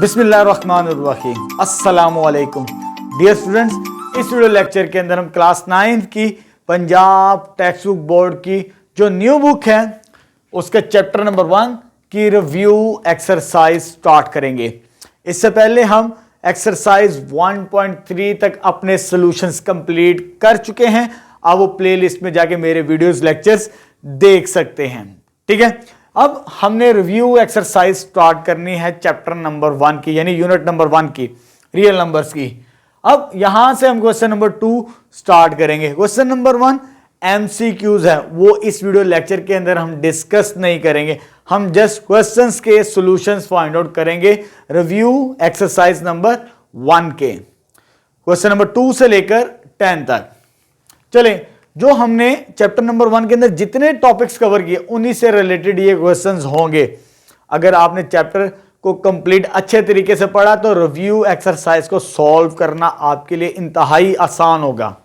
बिस्मिल्लाहिर्रहमानिर्रहीम अस्सलामुअलैकुम dear students. इस वीडियो लेक्चर के अंदर हम क्लास 9 की पंजाब टेक्स्ट बुक बोर्ड की जो न्यू बुक है उसके चैप्टर नंबर 1 की रिव्यू एक्सरसाइज स्टार्ट करेंगे। इससे पहले हम एक्सरसाइज 1.3 तक अपने सॉल्यूशंस कंप्लीट कर चुके हैं। आप वो प्लेलिस्ट में जाके मेरे वीडियोस लेक्चर्स देख सकते हैं। ठीक है, अब हमने रिव्यू एक्सरसाइज स्टार्ट करनी है चैप्टर नंबर 1 की, यानी यूनिट नंबर 1 की, रियल नंबर्स की। अब यहां से हम क्वेश्चन नंबर 2 स्टार्ट करेंगे। क्वेश्चन नंबर 1 एमसीक्यूज है, वो इस वीडियो लेक्चर के अंदर हम डिस्कस नहीं करेंगे, हम जस्ट क्वेश्चंस के सॉल्यूशंस फाइंड आउट करेंगे रिव्यू एक्सरसाइज नंबर 1 के, क्वेश्चन नंबर 2 से लेकर 10 तक। चले, जो हमने चैप्टर नंबर 1 के अंदर जितने टॉपिक्स कवर किए उन्हीं से रिलेटेड ये क्वेश्चंस होंगे। अगर आपने चैप्टर को कंप्लीट अच्छे तरीके से पढ़ा तो रिव्यू एक्सरसाइज को सॉल्व करना आपके लिए इंतहाई आसान होगा।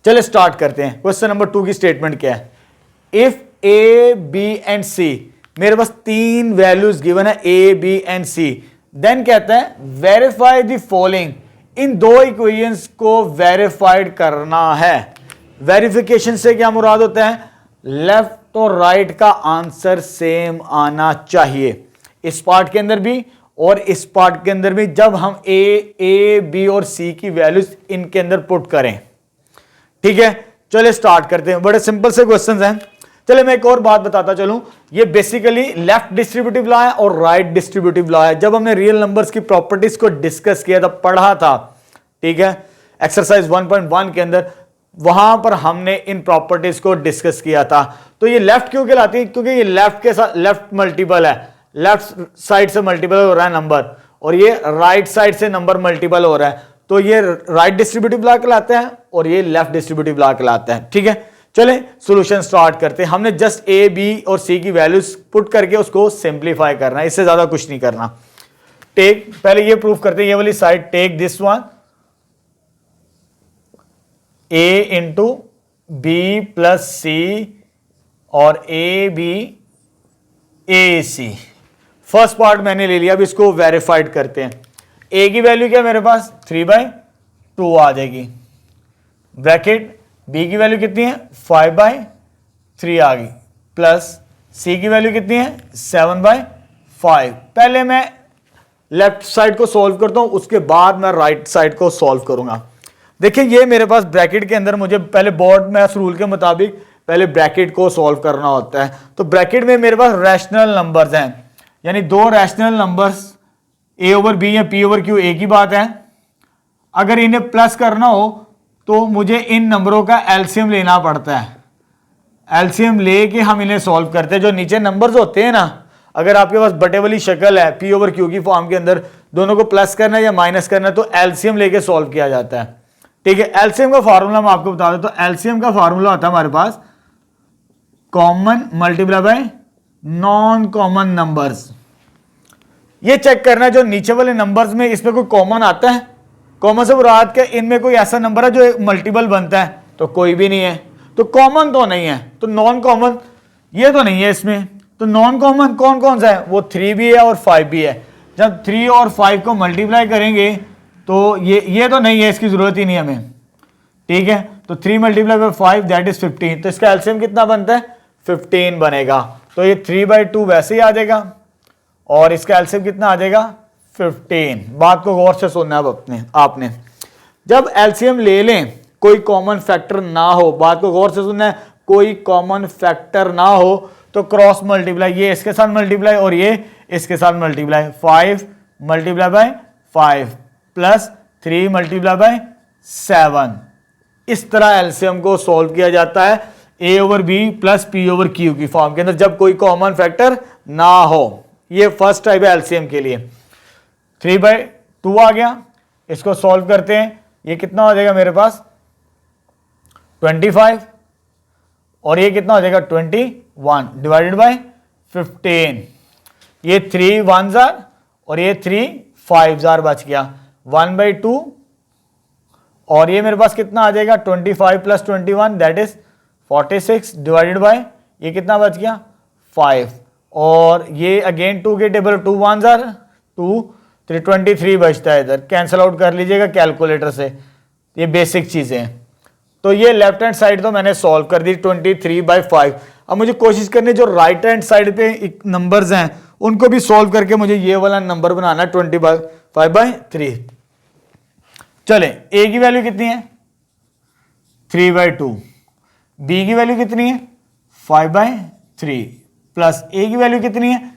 चलिए स्टार्ट करते हैं। क्वेश्चन नंबर 2 की स्टेटमेंट क्या है? If A B and C, मेरे पास 3 वैल्यूज गिवन है A B and C, then कहता है वेरीफाई द फॉलोइंग, इन दो इक्वेशंस को वेरीफाइड करना है। वेरिफिकेशन से क्या मुराद होता है? लेफ्ट और राइट का आंसर सेम आना चाहिए, इस पार्ट के अंदर भी और इस पार्ट के अंदर भी, जब हम ए बी और सी की वैल्यूज इनके अंदर पुट करें। ठीक है, चलिए स्टार्ट करते हैं। बड़े सिंपल से क्वेश्चंस हैं। चलिए मैं एक और बात बताता चलूं, ये बेसिकली लेफ्ट डिस्ट्रीब्यूटिव लॉ है और राइट डिस्ट्रीब्यूटिव लॉ है। जब हमने रियल नंबर्स की प्रॉपर्टीज को डिस्कस किया था, पढ़ा था, ठीक है, एक्सरसाइज 1.1 के अंदर, वहां पर हमने इन प्रॉपर्टीज को डिस्कस किया था। तो ये लेफ्ट क्यों कहलाती है? क्योंकि ये लेफ्ट के साथ लेफ्ट मल्टीपल है, लेफ्ट साइड से मल्टीपल हो रहा है नंबर, और ये राइट साइड से नंबर मल्टीपल हो रहा है, तो ये राइट डिस्ट्रीब्यूटिव लॉ कहलाता है और ये लेफ्ट डिस्ट्रीब्यूटिव लॉ कहलाता है। ठीक है, चले सॉल्यूशन स्टार्ट करते हैं। हमने जस्ट ए बी और सी की वैल्यूज पुट करके उसको सिंप्लीफाई करना है, इससे ज्यादा कुछ नहीं करना। टेक, पहले ये प्रूफ करते हैं, ये वाली side, take this one A into B plus C और A B A C, first part मैंने ले लिया। अब इसको वेरीफाइड करते हैं। ए की वैल्यू क्या मेरे पास 3/2 आ जाएगी, ब्रैकेट, बी की वैल्यू कितनी है 5/3 आ गई, प्लस सी की वैल्यू कितनी है 7/5। पहले मैं लेफ्ट साइड को सॉल्व करता हूं, उसके बाद मैं राइट साइड को सॉल्व करूंगा। देखिए ये मेरे पास ब्रैकेट के अंदर, मुझे पहले बोर्ड में रूल के मुताबिक पहले ब्रैकेट को सॉल्व करना होता है। तो ब्रैकेट में मेरे पास रैशनल नंबर्स हैं, यानी 2 रैशनल नंबर्स ए ओवर बी या पी ओवर क्यू एक ही बात है। अगर इन्हें प्लस करना हो तो मुझे इन नंबरों का एलसीएम लेना पड़ता है। एलसीएम लेके हम इन्हें सॉल्व करते हैं। जो नीचे नंबर्स होते हैं ना, अगर आपके पास बटे वाली शक्ल है पी ओवर क्यू की फॉर्म के अंदर, दोनों को प्लस करना है या माइनस करना है, तो एलसीएम लेके सॉल्व किया जाता है। ठीक है, एलसीएम का फार्मूला मैं आपको बता देता हूं। एलसीएम का फार्मूला होता है हमारे पास common multiply by non common numbers. ये चेक करना है जो नीचे वाले नंबर्स में इसमें कोई कॉमन आता है, कॉमन से मुराद के इनमें कोई ऐसा नंबर है जो मल्टीपल बनता है, तो कोई भी नहीं है, तो कॉमन तो नहीं है। तो नॉन कॉमन ये तो नहीं है इसमें, तो नॉन कॉमन कौन कौन सा है? वो 3 भी है और 5 भी है। जब 3 और 5 को मल्टीप्लाई करेंगे तो ये तो नहीं है, इसकी जरूरत ही नहीं हमें। ठीक है, तो 3 मल्टीप्लाई बाय 5 दैट इज 15, तो इसका एलसीएम कितना बनता है 15 बनेगा। तो ये 3/2 वैसे ही आ जाएगा और इसका एलसीएम कितना आ जाएगा 15। बात को गौर से सुनना है आपने। जब एलसीएम ले लें, कोई कॉमन फैक्टर ना हो, बात को गौर से सुनना है, कोई कॉमन फैक्टर ना हो तो क्रॉस मल्टीप्लाई, ये इसके साथ मल्टीप्लाई और ये इसके साथ multiply, 5 multiply by 5 plus 3 multiply by 7। इस तरह एलसीएम को सॉल्व किया जाता है A over B plus P over Q की फॉर्म के अंदर, जब कोई कॉमन फैक्टर ना हो। ये फर्स्ट टाइप है एलसीएम के लिए। 3/2 आ गया, इसको सॉल्व करते हैं। ये कितना हो जाएगा मेरे पास 25 और ये कितना हो जाएगा 21 डिवाइडेड बाय 15। ये 3 1s और ये 3 5s बच गया, 1/2 और ये मेरे पास कितना आ जाएगा 25 plus 21 that is 46 divided by ये कितना बच गया 5, और ये अगेन 2 के टेबल 2 1s 2 3 23 बचता है इधर, कैंसिल आउट कर लीजिएगा कैलकुलेटर से, ये बेसिक चीजें हैं। तो ये लेफ्ट हैंड साइड तो मैंने सॉल्व कर दी 23/5। अब मुझे कोशिश करनी जो राइट हैंड साइड पे नंबर्स हैं उनको भी सॉल्व करके मुझे ये वाला नंबर बनाना 25/3। चले, ए की वैल्यू कितनी है 3/2, बी की वैल्यू कितनी है 5/3 प्लस ए की वैल्यू कितनी है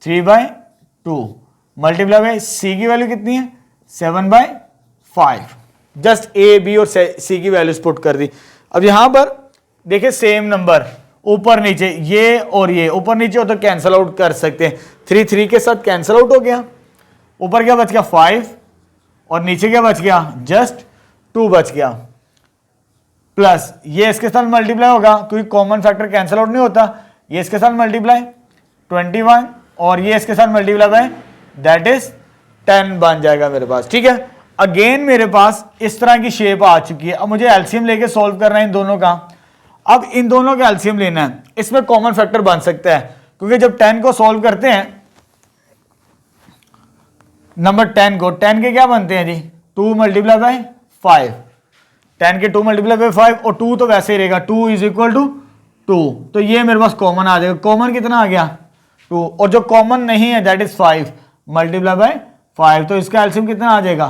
3/2 मल्टीप्लाई बाय सी की वैल्यू कितनी है 7/5। जस्ट ए बी और सी की वैल्यूज पुट कर दी। अब यहां पर देखिए सेम नंबर ऊपर नीचे, ये और ये ऊपर नीचे हो तो कैंसिल आउट कर सकते हैं, 3 3 के साथ कैंसिल आउट हो गया। ऊपर क्या बच गया 5 और नीचे क्या बच गया जस्ट 2 बच गया, प्लस ये इसके साथ मल्टीप्लाई होगा क्योंकि कॉमन फैक्टर कैंसिल आउट नहीं होता, ये इसके साथ मल्टीप्लाई 21 और ये इसके साथ मल्टीप्लाई बाय दैट इज 10 बन जाएगा मेरे पास। ठीक है, अगेन मेरे पास इस तरह की शेप आ चुकी है। अब मुझे एलसीएम लेके सॉल्व करना है इन दोनों का। अब इन दोनों का एलसीएम लेना है, इसमें कॉमन फैक्टर बन सकता है क्योंकि जब 10 को सॉल्व करते हैं नंबर 10 को, 10 के क्या बनते हैं जी 2 मल्टीप्लाई बाय 5, 10 के 2 मल्टीप्लाई बाय 5 और 2 तो वैसे ही रहेगा 2 इज इक्वल टू 2, तो ये मेरे पास कॉमन आ जाएगा। कॉमन कितना आ गया 2 और जो कॉमन नहीं है दैट इज 5 मल्टीप्लाई बाय 5, तो इसका एलसीएम कितना आ जाएगा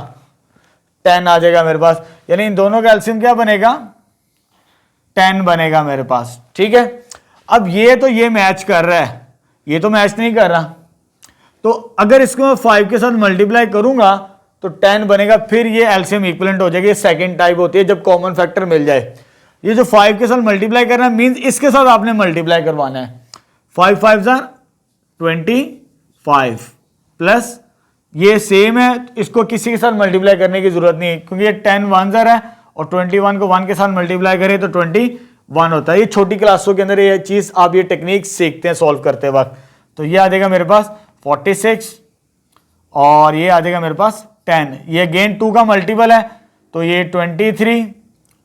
10 आ जाएगा मेरे पास। यानी इन दोनों का एलसीएम क्या बनेगा 10 बनेगा मेरे पास। ठीक है, अब ये तो ये मैच कर रहा है, ये तो मैच नहीं कर रहा, तो अगर इसको मैं 5 के साथ मल्टीप्लाई करूंगा तो 10 बनेगा, फिर ये एलसीएम इक्विवेलेंट हो जाएगी। ये सेकंड टाइप होती है जब कॉमन फैक्टर मिल जाए। ये जो 5 के साथ मल्टीप्लाई करना मींस इसके साथ आपने मल्टीप्लाई करवाना है। 5 5 25 प्लस ये सेम है, इसको किसी के साथ मल्टीप्लाई करने की जरूरत नहीं है क्योंकि ये 10 1 है और 21 को 1 के साथ मल्टीप्लाई करें तो 21 होता है। ये छोटी क्लासों के अंदर ये चीज आप ये टेक्निक सीखते हैं सॉल्व करते वक्त। तो ये आ जाएगा मेरे पास 46 और ये आ जाएगा मेरे पास 10, ये अगेन 2 का मल्टीपल है तो ये 23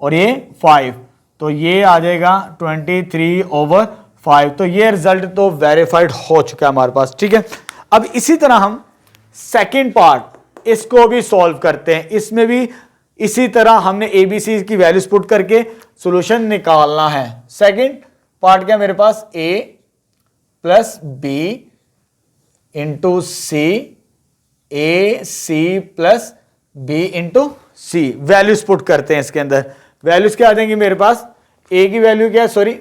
और ये 5, तो ये आ जाएगा 23/5। तो ये रिजल्ट तो वेरीफाइड हो चुका है हमारे पास। ठीक है, अब इसी तरह हम सेकेंड पार्ट इसको भी सॉल्व करते हैं। इसमें भी इसी तरह हमने एबीसी की वैल्यूज पुट करके सॉल्यूशन निकालना है। सेकेंड पार्ट क्या मेरे पास ए प्लस बी इंटू सी, ए सी प्लस बी इंटू सी, वैल्यूज पुट करते हैं इसके अंदर। वैल्यूज क्या आ जाएंगी मेरे पास, ए की वैल्यू क्या है सॉरी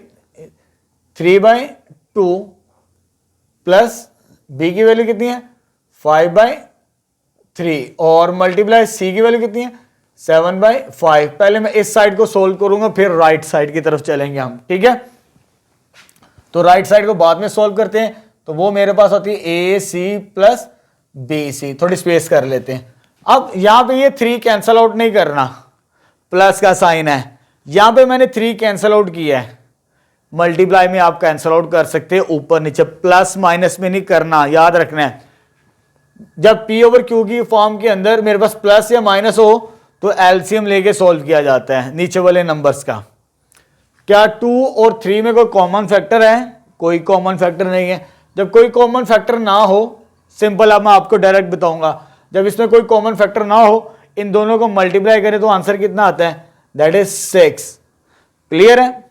3/2 प्लस बी की वैल्यू कितनी है 5/3 और मल्टीप्लाई सी की वैल्यू कितनी है 7/5। पहले मैं इस साइड को सोल्व करूंगा फिर राइट साइड की तरफ चलेंगे हम। ठीक है, तो राइट साइड को बाद में सोल्व करते हैं, तो वो मेरे पास होती है ए सी प्लस बी सी। थोड़ी स्पेस कर लेते हैं। अब यहां पे ये 3 कैंसल आउट नहीं करना, प्लस का साइन है, यहां पे मैंने 3 कैंसल आउट किया है। मल्टीप्लाई में आप कैंसल आउट कर सकते हैं ऊपर नीचे, प्लस माइनस में नहीं करना, याद रखना है। जब P ओवर Q की फॉर्म के अंदर मेरे पास प्लस या माइनस हो तो एलसीएम लेके सॉल्व किया जाता है नीचे वाले नंबर्स का। क्या 2 और 3 में कोई कॉमन फैक्टर है? कोई कॉमन फैक्टर नहीं है। जब कोई कॉमन फैक्टर ना हो, सिंपल अब मैं आपको डायरेक्ट बताऊंगा, जब इसमें कोई कॉमन फैक्टर ना हो, इन दोनों को मल्टीप्लाई करें तो आंसर कितना आता है, दैट इज 6। क्लियर है?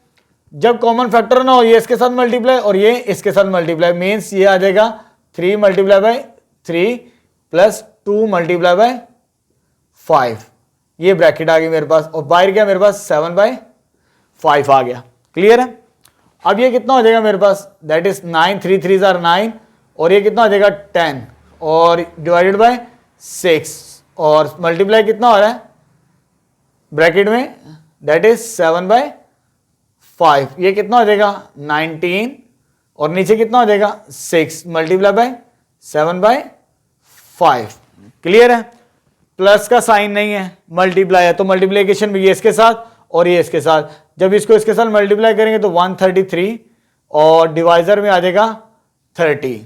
जब कॉमन फैक्टर ना हो, ये इसके साथ मल्टीप्लाई और ये इसके साथ मल्टीप्लाई, मीन्स ये आ जाएगा 3 multiply by 3 plus 2 multiply by 5, ये ब्रैकेट आ गई मेरे पास, और बाहर क्या मेरे पास 7/5 आ गया। क्लियर है? अब ये कितना हो जाएगा मेरे पास, दैट इज 9, 3 3 are 9 और ये कितना हो जाएगा 10 और डिवाइडेड बाय 6 और मल्टीप्लाई कितना हो रहा है ब्रैकेट में, दैट इज 7/5, ये कितना हो जाएगा 19 और नीचे कितना हो जाएगा 6 मल्टीप्लाई बाय 7/5। क्लियर है? प्लस का साइन नहीं है, मल्टीप्लाई है, तो मल्टीप्लीकेशन भी ये इसके साथ और ये इसके साथ, जब इसको इसके साथ मल्टीप्लाई करेंगे तो 133 और डिवाइजर में आ जाएगा 30।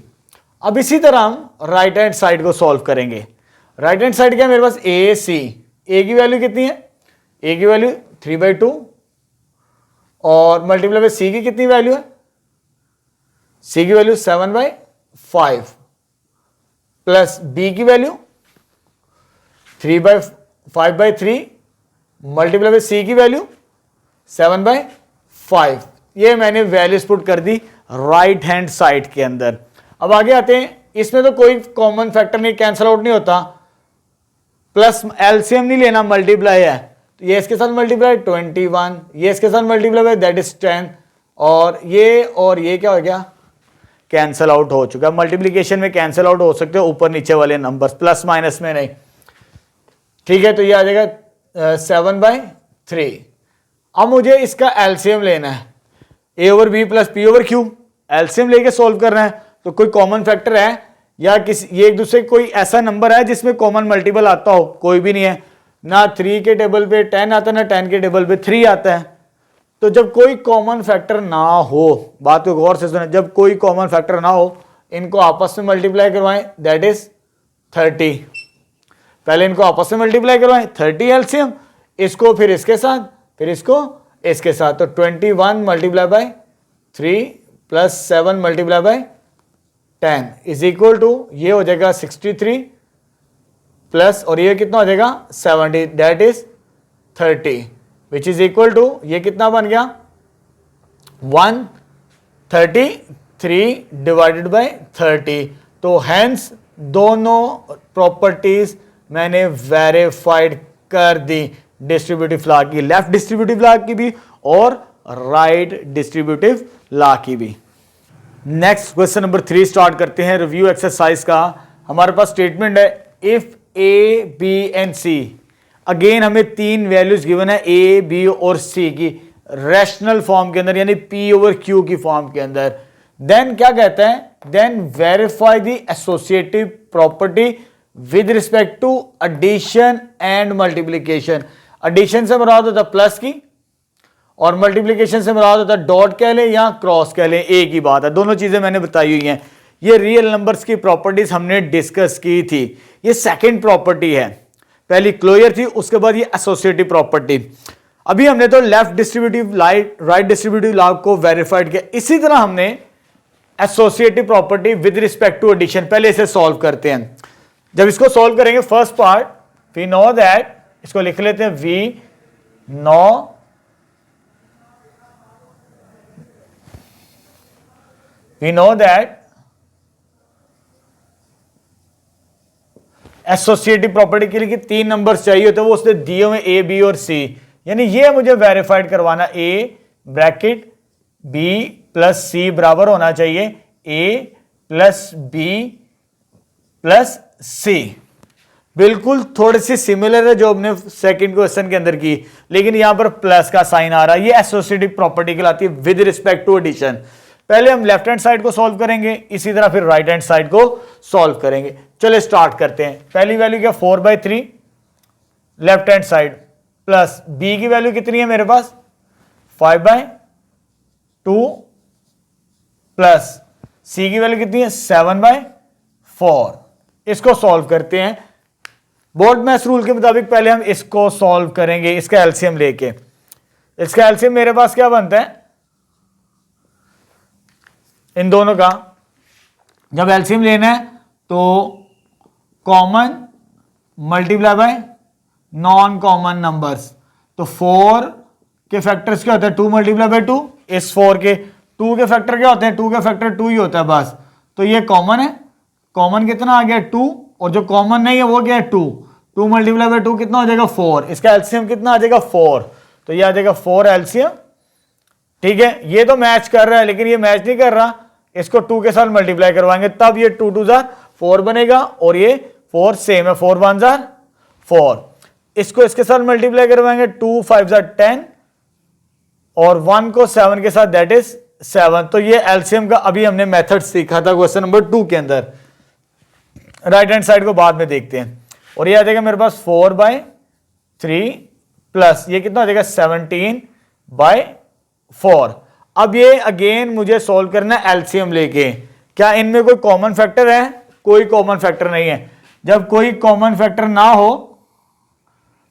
अब इसी तरह हम राइट हैंड साइड को सॉल्व करेंगे। राइट हैंड साइड क्या है मेरे पास, ए सी, ए की वैल्यू कितनी है, ए की वैल्यू 3/2 और मल्टीप्लाई बाय सी की कितनी वैल्यू है, सी की वैल्यू 7/5 प्लस बी की वैल्यू 3/5/3 मल्टीप्लाई बाय सी की वैल्यू 7/5। ये मैंने वैल्यूज पुट कर दी राइट हैंड साइड के अंदर। अब आगे आते हैं, इसमें तो कोई कॉमन फैक्टर नहीं, कैंसल आउट नहीं होता, प्लस एलसीएम नहीं लेना, मल्टीप्लाई है, तो ये इसके साथ मल्टीप्लाई 21, ये इसके साथ मल्टीप्लाई है दैट इज 10, और ये क्या हो गया, कैंसल आउट हो चुका। मल्टीप्लीकेशन में कैंसल आउट हो सकते हो ऊपर नीचे वाले नंबर्स, प्लस माइनस में नहीं। ठीक है, तो ये आ जाएगा 7/3। अब मुझे इसका एलसीएम लेना है, A over B plus P over Q, LCM लेके सोल्व करना है। तो कोई कॉमन फैक्टर है या किसी, ये एक दूसरे कोई ऐसा नंबर है जिसमें कॉमन मल्टीपल आता हो, कोई भी नहीं है। ना 3 के टेबल पे 10 आता है, ना 10 के टेबल पे 3 आता है। तो जब कोई कॉमन फैक्टर ना हो, बात को गौर से सुने, जब कोई कॉमन फैक्टर ना हो, इनको आपस में मल्टीप्लाई करवाएं, दैट इज 30। पहले इनको आपस में मल्टीप्लाई करवाएं 30 एलसीएम, इसको फिर इसके साथ, फिर इसको इसके साथ, तो 21 मल्टीप्लाई बाय 3 प्लस 7 multiply by 10 is equal to, ये हो जाएगा 63 प्लस, और ये कितना हो जाएगा 70, that is 30 which is equal to, ये कितना बन गया 133 डिवाइडेड बाय 30। तो हैंस दोनों प्रॉपर्टीज मैंने वेरीफाइड कर दी, डिस्ट्रीब्यूटिव लॉ की, लेफ्ट डिस्ट्रीब्यूटिव लॉ की भी और राइट डिस्ट्रीब्यूटिव लॉ की भी। नेक्स्ट क्वेश्चन नंबर 3 स्टार्ट करते हैं रिव्यू एक्सरसाइज का। हमारे पास स्टेटमेंट है if A B and C, again हमें 3 वैल्यूज गिवन है ए बी और सी की रैशनल फॉर्म के अंदर, यानी पी ओवर क्यू की फॉर्म के अंदर। देन क्या कहता है, then verify the associative property with respect to addition and multiplication. Addition से मुराद होता प्लस की, और मल्टीप्लीकेशन से मुराद होता डॉट कह ले या क्रॉस कह ले, एक ही बात है, दोनों चीजें मैंने बताई हुई हैं। ये रियल नंबर्स की प्रॉपर्टीज हमने डिस्कस की थी। ये सेकंड प्रॉपर्टी है, पहली क्लोजर थी, उसके बाद ये एसोसिएटिव प्रॉपर्टी। अभी हमने तो left distributive right distributive law को वेरीफाइड किया, इसी तरह हमने associative property with respect to addition, पहले इसे सॉल्व करते हैं। जब इसको सॉल्व करेंगे, first part we know that, इसको लिख लेते हैं we know that associative property के लिए 3 नंबर्स चाहिए होते हैं, वो उसने दिए हुए ए बी और सी, यानी ये मुझे वेरीफाइड करवाना, ए ब्रैकेट बी प्लस सी बराबर होना चाहिए ए प्लस बी प्लस सी। बिल्कुल थोड़ी सी सिमिलर है जो हमने सेकंड क्वेश्चन के अंदर की, लेकिन यहां पर प्लस का साइन आ रहा है। ये एसोसिएटिव प्रॉपर्टी कहलाती है विद रिस्पेक्ट टू एडिशन। पहले हम लेफ्ट हैंड साइड को सॉल्व करेंगे, इसी तरह फिर राइट हैंड साइड को सॉल्व करेंगे। चलो स्टार्ट करते हैं। पहली वैल्यू क्या 4/3 left hand side, plus B की वैल्यू कितनी है मेरे पास 5/2 प्लस सी की वैल्यू कितनी है 7/4। इसको सॉल्व करते हैं बोर्ड मैथ्स रूल के मुताबिक। पहले हम इसको सॉल्व करेंगे, इसका एलसीएम लेके। इसका एलसीएम मेरे पास क्या बनता है, इन दोनों का जब एलसीएम लेना है तो common multiply by non common numbers. तो 4 के फैक्टर्स क्या होते हैं 2 मल्टीप्लाई बाय 2, इस 4 के 2 के फैक्टर क्या होते हैं 2 के फैक्टर 2 ही होता है बस। तो ये कॉमन है, कॉमन कितना आ गया 2, और जो कॉमन नहीं है वो क्या है 2 मल्टीप्लाई बाय 2 कितना हो जाएगा 4। इसका एलसीएम कितना आ जाएगा 4, तो ये आ जाएगा 4 एलसीएम। ठीक है, ये तो मैच कर रहा है, लेकिन ये मैच नहीं कर रहा, इसको 2 के साथ मल्टीप्लाई करवाएंगे तब ये 2 2 4 बनेगा, और ये 4 सेम है, 4 1 4। इसको इसके साथ मल्टीप्लाई करवाएंगे 2 5 10, और 1 को 7 के साथ दैट इज 7। तो ये एलसीएम का अभी हमने मेथड सीखा था क्वेश्चन नंबर 2 के अंदर। राइट हैंड साइड को बाद में देखते हैं। और ये आ जाएगा मेरे पास 4/3 प्लस ये कितना आ जाएगा 17/4। अब ये अगेन मुझे सॉल्व करना है एलसीएम लेके। क्या इनमें कोई कॉमन फैक्टर है, कोई कॉमन फैक्टर नहीं है। जब कोई कॉमन फैक्टर ना हो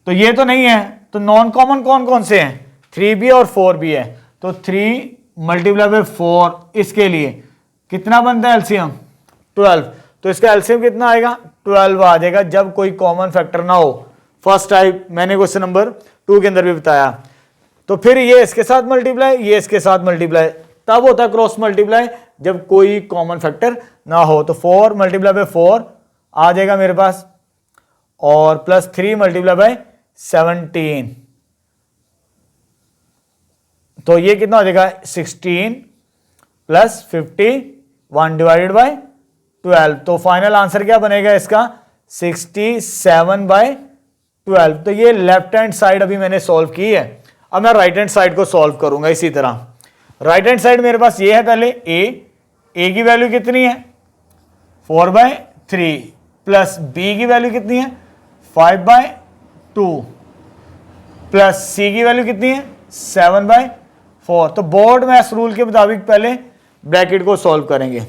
तो ये तो नहीं है, तो नॉन कॉमन कौन कौन से हैं 3b और 4b है। तो 3 मल्टीप्लाई बाय 4 इसके लिए कितना बनता है एलसीएम 12। तो इसका एलसीएम कितना आएगा 12 आ जाएगा जब कोई कॉमन फैक्टर ना हो। फर्स्ट टाइप मैंने क्वेश्चन नंबर 2 के अंदर भी बताया। तो फिर ये इसके साथ मल्टीप्लाई, ये इसके साथ मल्टीप्लाई, तब होता है क्रॉस मल्टीप्लाई जब कोई कॉमन फैक्टर ना हो। तो 4 मल्टीप्लाई बाय 4 आ जाएगा मेरे पास, और प्लस 3 मल्टीप्लाई बाय 17, तो ये कितना हो जाएगा 16 प्लस 51 डिवाइडेड बाय 12। तो फाइनल आंसर क्या बनेगा इसका 67/12। तो ये लेफ्ट हैंड साइड अभी मैंने सॉल्व की है। अब मैं राइट हैंड साइड को सॉल्व करूंगा इसी तरह। राइट हैंड साइड मेरे पास ये है, पहले ए की वैल्यू कितनी है 4/3 प्लस बी की वैल्यू कितनी है 5/2 प्लस सी की वैल्यू कितनी है 7/4। तो बोर्ड मैथ्स रूल के मुताबिक पहले ब्रैकेट को सॉल्व करेंगे।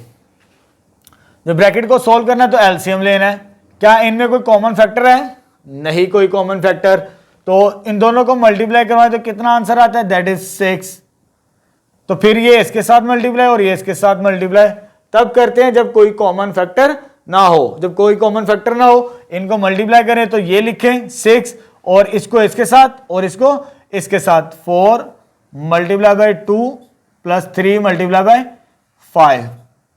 जब ब्रैकेट को सॉल्व करना है तो एलसीएम लेना है। क्या इनमें कोई कॉमन फैक्टर है? नहीं कोई कॉमन फैक्टर। तो इन दोनों को मल्टीप्लाई करवाएं तो कितना आंसर आता है दैट इज 6। तो फिर ये इसके साथ मल्टीप्लाई और ये इसके साथ मल्टीप्लाई तब करते हैं जब कोई कॉमन फैक्टर ना हो। जब कोई कॉमन फैक्टर ना हो इनको मल्टीप्लाई करें तो ये लिखें 6 और इसको इसके साथ और इसको इसके साथ 4 multiply by 2 plus 3 multiply by 5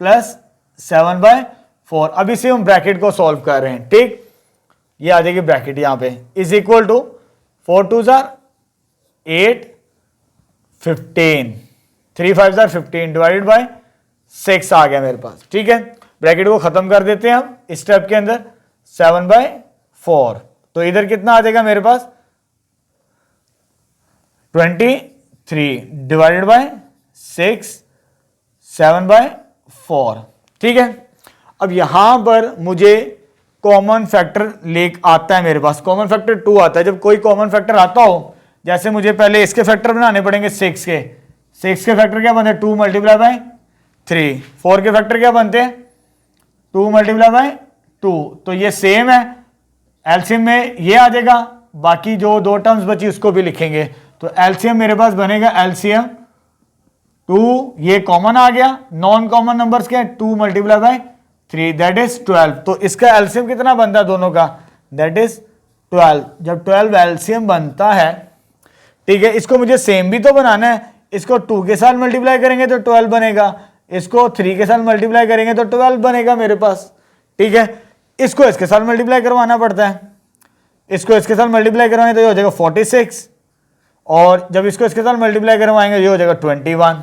plus 7/4। अब इसे हम ब्रैकेट को सॉल्व कर रहे हैं। ठीक, ये आ जाएगी ब्रैकेट यहां पे is equal to 4 2 8 15 3 5 15 divided by 6 आ गया मेरे पास। ठीक है, ब्रैकेट को खत्म कर देते हैं हम इस स्टेप के अंदर 7/4। तो इधर कितना आ जाएगा मेरे पास 23 डिवाइडेड बाय 6 7/4। ठीक है, अब यहां पर मुझे कॉमन फैक्टर लेक आता है मेरे पास, कॉमन फैक्टर 2 आता है। जब कोई कॉमन फैक्टर आता हो, जैसे मुझे पहले इसके फैक्टर बनाने पड़ेंगे 6 के फैक्टर क्या बनते हैं 2 मल्टीप्लाई बाय 3, 4 के फैक्टर क्या बनते हैं 2 मल्टीप्लाई बाय 2। तो ये सेम है, एलसीएम में ये आ जाएगा, बाकी जो 2 टर्म्स बची उसको भी लिखेंगे। तो एलसीएम मेरे पास बनेगा एलसीएम 2, ये कॉमन आ गया, नॉन कॉमन नंबर्स क्या है 2 मल्टीप्लाई बाय 3 दैट इज 12। तो इसका एलसीएम कितना बनता है दोनों का दैट इज 12। जब 12 एलसीएम बनता है, ठीक है, इसको मुझे सेम भी तो बनाना है। इसको 2 के साथ मल्टीप्लाई करेंगे तो 12 बनेगा, इसको 3 के साथ मल्टीप्लाई करेंगे तो 12 बनेगा मेरे पास। ठीक है, इसको इसके साथ मल्टीप्लाई करवाना पड़ता है, इसको इसके साथ मल्टीप्लाई करवाएंगे तो ये हो जाएगा 46, और जब इसको इसके साथ मल्टीप्लाई करवाएंगे ये हो जाएगा 21।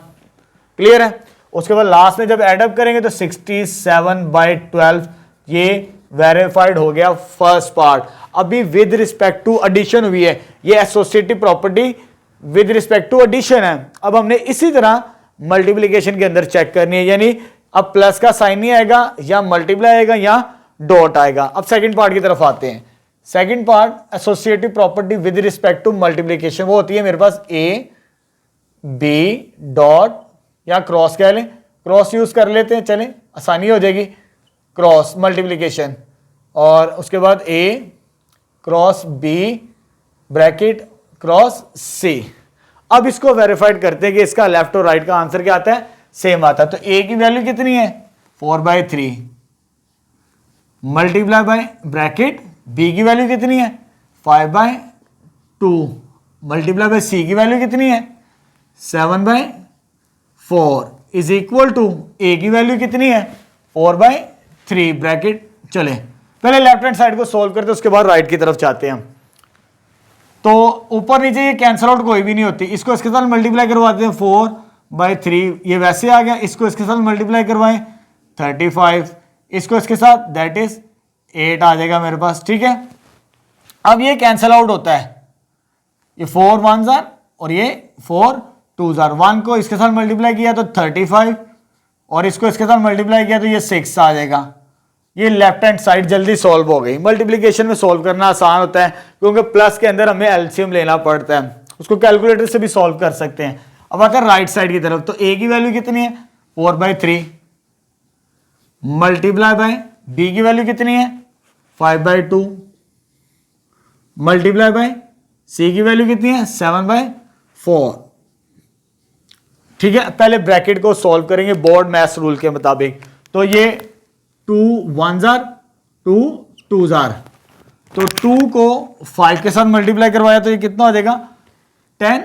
क्लियर है? उसके बाद लास्ट में जब एडअप करेंगे तो 67/12 ये वेरीफाइड हो गया फर्स्ट पार्ट। अभी विद रिस्पेक्ट टू एडिशन हुई है, ये associative property with respect to addition है। अब हमने इसी तरह मल्टीप्लिकेशन के अंदर चेक करनी है, यानी अब प्लस का साइन नहीं आएगा, या मल्टीप्लाई आएगा या डॉट आएगा। अब सेकंड पार्ट की तरफ आते हैं। Second part associative property with respect to multiplication, वो होती है मेरे पास ए बी डॉट या क्रॉस कह लें, क्रॉस यूज कर लेते हैं, चलें आसानी हो जाएगी, क्रॉस मल्टीप्लिकेशन, और उसके बाद ए क्रॉस बी ब्रैकेट क्रॉस सी। अब इसको वेरीफाइड करते हैं कि इसका लेफ्ट और राइट का आंसर क्या आता है, सेम आता है। तो ए की वैल्यू कितनी है 4/3 मल्टीप्लाई बाय ब्रैकेट बी की वैल्यू कितनी है 5/2 मल्टीप्लाई बाय सी की वैल्यू कितनी है 7/4 इज इक्वल टू ए की वैल्यू कितनी है 4/3 ब्रैकेट। चले पहले लेफ्ट हैंड साइड को सोल्व करते हैं, उसके बाद राइट की तरफ चाहते हैं हम। तो ऊपर नीचे ये कैंसल आउट कोई भी नहीं होती, इसको इसके साथ मल्टीप्लाई करवाते हैं 4/3, ये वैसे आ गया, इसको इसके साथ मल्टीप्लाई करवाएं 35, इसको इसके साथ दैट इज 8 आ जाएगा मेरे पास। ठीक है, अब ये कैंसल आउट होता है, ये 4 1s और ये 4 2s, 1 को इसके साथ मल्टीप्लाई किया तो 35 और इसको इसके साथ मल्टीप्लाई किया तो ये 6 आ जाएगा। ये लेफ्ट हैंड साइड जल्दी सॉल्व हो गई। मल्टीप्लिकेशन में सॉल्व करना आसान होता है क्योंकि प्लस के अंदर हमें एलसीएम लेना पड़ता है, उसको कैलकुलेटर से भी सॉल्व कर सकते हैं। अब आते हैं राइट साइड की तरफ, तो ए की वैल्यू कितनी है 4/3 मल्टीप्लाई बाय बी की वैल्यू कितनी है 5/2 मल्टीप्लाई बाय सी की वैल्यू कितनी है 7/4। ठीक है, पहले ब्रैकेट को सॉल्व करेंगे बोर्ड मैथ्स रूल के मुताबिक। तो ये 2 1 जार 2 2 जार, तो 2 को 5 के साथ मल्टीप्लाई करवाया तो ये कितना हो जाएगा 10,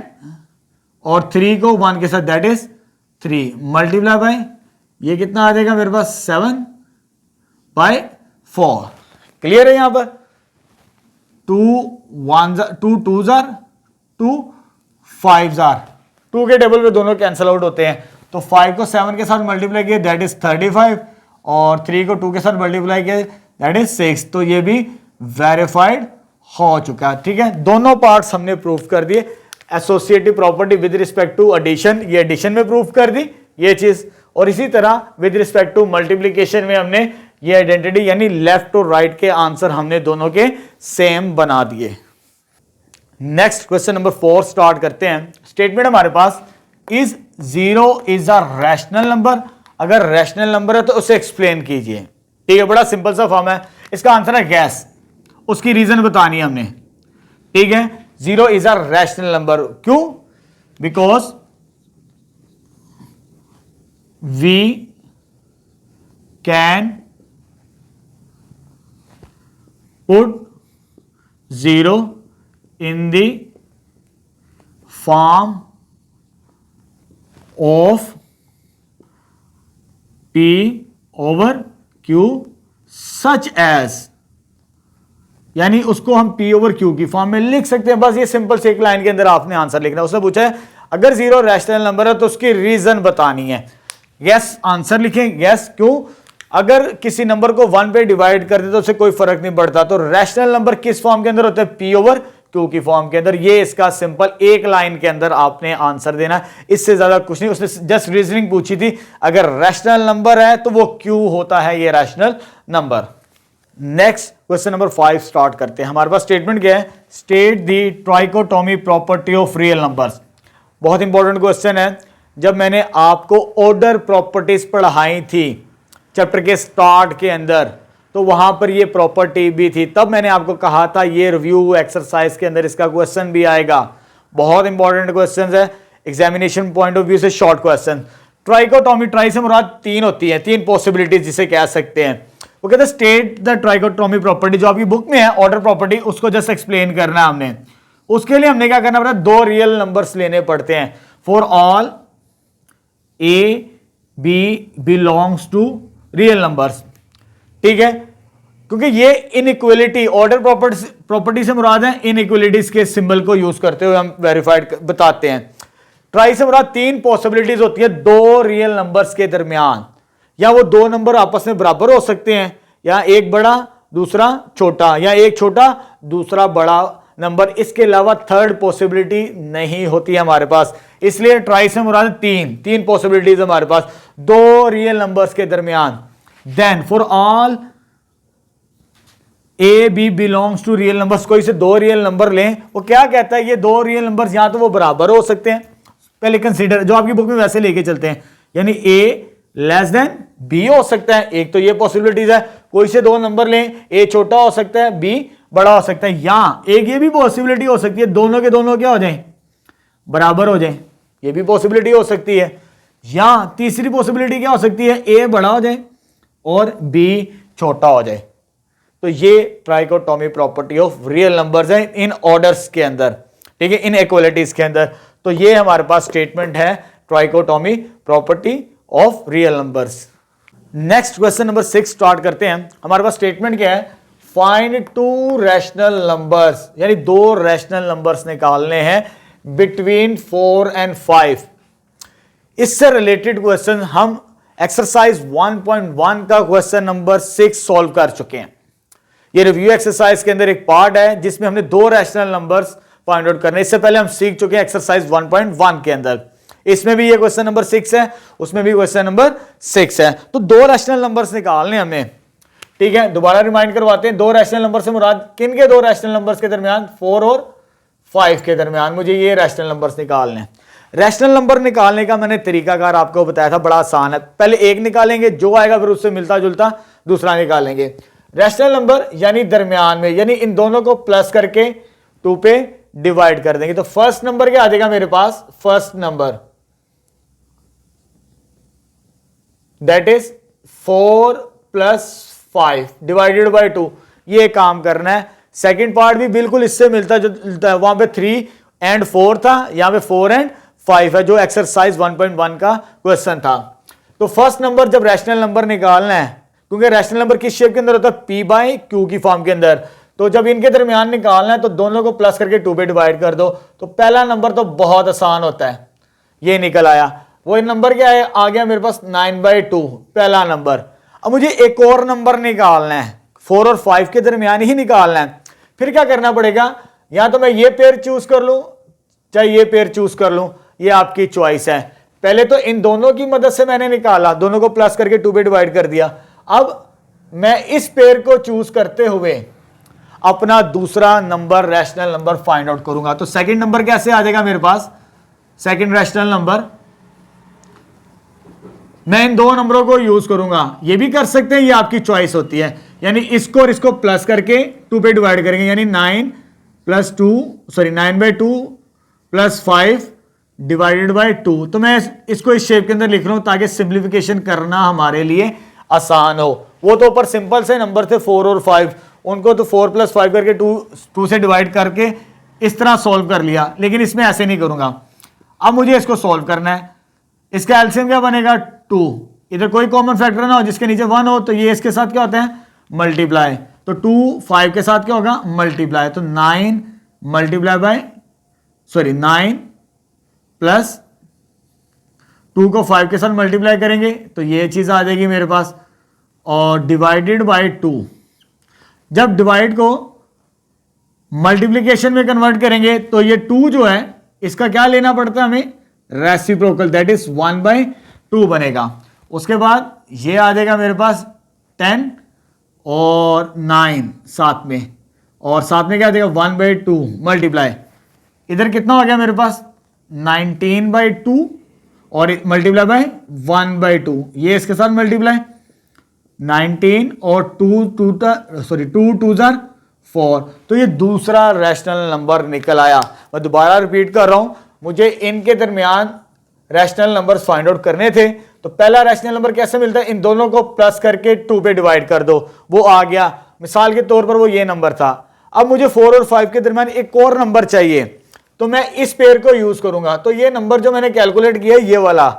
और 3 को 1 के साथ दैट इज 3 मल्टीप्लाई बाय ये कितना आ जाएगा मेरे पास 7/4। क्लियर है यहां पर 2 2 जार 2 5 जार, 2 के टेबल पे दोनों कैंसिल आउट होते हैं, तो 5 को 7 के साथ मल्टीप्लाई किया दैट इज 35, और 3 को 2 के साथ मल्टीप्लाई किया दैट इज 6, तो ये भी वेरीफाइड हो चुका है। ठीक है, दोनों पार्ट्स हमने प्रूव कर दिए। Associative property with respect to addition, ये एडिशन में प्रूव कर दी ये चीज, और इसी तरह विद रिस्पेक्ट टू मल्टीप्लीकेशन में हमने ये आइडेंटिटी यानी लेफ्ट और राइट के आंसर हमने दोनों के सेम बना दिए। नेक्स्ट क्वेश्चन नंबर 4 स्टार्ट करते हैं। स्टेटमेंट हमारे पास is 0 is a rational number, अगर रैशनल नंबर है तो उसे एक्सप्लेन कीजिए। ठीक है, बड़ा सिंपल सा फॉर्म है, इसका आंसर है गैस, उसकी रीजन बतानी है हमने। ठीक है, 0 इज अ रैशनल नंबर, क्यों? Because we can put 0 in the form of P over Q such as, यानी उसको हम P over Q की फॉर्म में लिख सकते हैं। बस ये सिंपल से एक लाइन के अंदर आपने आंसर लिखना है। उसने पूछा है अगर 0 रैशनल नंबर है तो उसकी रीजन बतानी है। यस आंसर लिखें, यस क्यों? अगर किसी नंबर को 1 पे डिवाइड कर दे तो उसे कोई फर्क नहीं पड़ता, तो रैशनल नंबर किस फॉर्म के अंदर होता है? P over Q की फॉर्म के अंदर। ये इसका सिंपल एक लाइन के अंदर आपने आंसर देना, इससे ज्यादा कुछ नहीं। उसने जस्ट रीजनिंग पूछी थी, अगर रैशनल नंबर है तो वो Q होता है ये rational number. Next question number 5 start करते हैं। हमारे पास स्टेटमेंट क्या है? State the trichotomy property of real numbers. बहुत इंपॉर्टेंट क्वेश्चन है। जब मैंने आपको ऑर्डर प्रॉपर्टीज पढ़ाई थी चैप्टर के स्टार्ट के अंदर, तो वहां पर ये प्रॉपर्टी भी थी, तब मैंने आपको कहा था ये रिव्यू एक्सरसाइज के अंदर इसका क्वेश्चन भी आएगा। बहुत इंपॉर्टेंट क्वेश्चन है, एग्जामिनेशन पॉइंट ऑफ व्यू से शॉर्ट क्वेश्चन। ट्राइकोटोमी, ट्राई से मुराद 3 होती है, 3 पॉसिबिलिटीज जिसे कह सकते हैं। वो कहते हैं स्टेट द ट्राइकोटोमी प्रॉपर्टी, जो आपकी बुक में है ऑर्डर प्रॉपर्टी, उसको जस्ट एक्सप्लेन करना है हमने। उसके लिए हमने क्या करना पड़ता है? 2 रियल नंबर्स लेने पड़ते हैं। For all A B belongs to real numbers. ठीक है, क्योंकि ये इनइक्वलिटी, ऑर्डर प्रॉपर्टी से मुराद है इनइक्वलिटीज के सिंबल को यूज करते हुए हम वेरीफाइड बताते हैं। ट्राई से मुराद 3 पॉसिबिलिटीज होती है 2 रियल नंबर्स के दरमियान, या वो 2 नंबर आपस में बराबर हो सकते हैं, या एक बड़ा दूसरा छोटा, या एक छोटा दूसरा बड़ा नंबर। इसके अलावा थर्ड पॉसिबिलिटी नहीं होती है हमारे पास। इसलिए ट्राई से मुराद 3 पॉसिबिलिटीज हमारे पास 2 रियल नंबर्स के दरमियान। Then for all A B belongs to real numbers, कोई से 2 रियल नंबर लें, वो क्या कहता है? ये 2 रियल नंबर्स या तो वो बराबर हो सकते हैं, पहले कंसीडर, जो आपकी बुक में वैसे लेके चलते हैं, यानी ए लेस देन बी हो सकता है, एक तो ये पॉसिबिलिटीज है। कोई से 2 नंबर लें, ए छोटा हो सकता है, बी बड़ा हो सकता है, या एक ये भी पॉसिबिलिटी हो सकती है दोनों के दोनों क्या हो जाएं? बराबर हो जाएं, ये भी पॉसिबिलिटी हो सकती है। या तीसरी पॉसिबिलिटी क्या हो सकती है? ए बड़ा हो जाए और बी छोटा हो जाए। तो ये trichotomy property of real numbers है इन ऑर्डर्स के अंदर, ठीक है, इन इक्वलिटीज के अंदर। तो ये हमारे पास स्टेटमेंट है trichotomy property of real numbers. Next question number 6 start करते हैं। हमारे पास स्टेटमेंट क्या है? फाइंड 2 रैशनल नंबर्स, यानी 2 रैशनल नंबर्स निकालने हैं बिटवीन 4 and 5। इससे रिलेटेड क्वेश्चन हम एक्सरसाइज 1.1 का क्वेश्चन नंबर 6 सॉल्व कर चुके हैं। ये रिव्यू एक्सरसाइज के अंदर एक पार्ट है जिसमें हमने 2 रैशनल नंबर्स फाइंड आउट करने। इससे पहले हम सीख चुके हैं एक्सरसाइज 1.1 के अंदर। इसमें भी ये क्वेश्चन नंबर 6 है, उसमें भी क्वेश्चन नंबर 6 है। तो 2 रैशनल नंबर्स निकालने हमें, ठीक है। दोबारा रिमाइंड करवाते हैं, 2 रैशनल नंबर से मुराद किन के 2 रैशनल नंबर्स के दरमियान? 4 और 5 के दरमियान मुझे ये रैशनल नंबर्स निकालने हैं। रैशनल नंबर निकालने का मैंने तरीकाकार आपको बताया था, बड़ा आसान है। पहले एक निकालेंगे, जो आएगा फिर उससे मिलता जुलता दूसरा निकालेंगे। रैशनल नंबर यानी दरमियान में, यानी इन दोनों को प्लस करके 2 पे डिवाइड कर देंगे। तो फर्स्ट नंबर क्या आ जाएगा मेरे पास? First number that is 4 plus 5 divided by 2, ये काम करना है। सेकंड पार्ट भी बिल्कुल इससे मिलता जुलता है, वहां पे 3 एंड 4 था, यहां पे 4 एंड 5 है, जो एक्सरसाइज 1.1 का क्वेश्चन था। तो फर्स्ट नंबर जब रैशनल नंबर निकालना है, क्योंकि रैशनल नंबर किस शेप के अंदर होता है, पी बाई क्यू की फॉर्म के अंदर, तो जब इनके दरमियान निकालना है तो दोनों को प्लस करके 2 पे डिवाइड कर दो। तो पहला नंबर तो बहुत आसान होता है, ये निकल आया। वो नंबर क्या है, आ गया मेरे पास 9/2 पहला नंबर। अब मुझे एक और नंबर निकालना है, 4 और 5 के दरमियान ही निकालना है। फिर क्या करना पड़ेगा, या तो मैं ये पेयर चूज कर लूं चाहे ये पेयर चूज कर लूं, ये आपकी चॉइस है। पहले तो इन दोनों की मदद से मैंने निकाला, दोनों को प्लस करके 2 पे डिवाइड कर दिया। अब मैं इस पेयर को चूज करते हुए अपना दूसरा number rational number find out करूंगा। तो सेकंड नंबर कैसे आ जाएगा मेरे पास, सेकंड रैशनल नंबर मैं इन दो नंबरों को यूज करूंगा। ये भी कर सकते हैं, ये आपकी चॉइस होती है। यानी इसको और इसको प्लस करके 2 पे डिवाइड करेंगे, यानी 9/2 प्लस 5 डिवाइडेड बाई 2। तो मैं इसको इस शेप के अंदर लिख रहा हूं ताकि सिंप्लीफिकेशन करना हमारे लिए आसान हो। वो तो ऊपर सिंपल से नंबर थे 4 और 5, उनको तो 4 + 5 करके 2 से डिवाइड करके इस तरह सॉल्व कर लिया, लेकिन इसमें ऐसे नहीं करूंगा। अब मुझे इसको सॉल्व करना है। इसका एलसीएम क्या बनेगा, 2। इधर कोई कॉमन फैक्टर ना हो जिसके नीचे 1 हो, तो ये इसके साथ क्या होता है, मल्टीप्लाई। तो 2 5 के साथ क्या होगा, मल्टीप्लाई। तो 9 प्लस 2 को 5 के साथ मल्टीप्लाई करेंगे तो ये चीज आ जाएगी मेरे पास, और डिवाइडेड बाई 2। जब डिवाइड को मल्टीप्लीकेशन में कन्वर्ट करेंगे तो ये 2 जो है इसका क्या लेना पड़ता है हमें, रेसिप्रोकल, दैट इज 1/2 बनेगा। उसके बाद ये आ जाएगा मेरे पास 10 और 9 साथ में, और साथ में क्या आ जाएगा 1/2 मल्टीप्लाई। इधर कितना हो गया मेरे पास 19/2 और मल्टीप्लाई बाय 1/2, ये इसके साथ मल्टीप्लाई 19 और 2 2 4। तो ये दूसरा रैशनल नंबर निकल आया। मैं दोबारा रिपीट कर रहा हूं, मुझे इनके दरमियान रैशनल नंबर्स फाइंड आउट करने थे। तो पहला रैशनल नंबर कैसे मिलता है, इन दोनों को प्लस करके 2 पे डिवाइड कर दो, वो आ गया। मिसाल के तौर पर वो ये नंबर था। अब मुझे 4 और 5 के दरमियान एक और नंबर चाहिए, तो मैं इस पेयर को यूज करूंगा। तो ये नंबर जो मैंने कैलकुलेट किया ये वाला,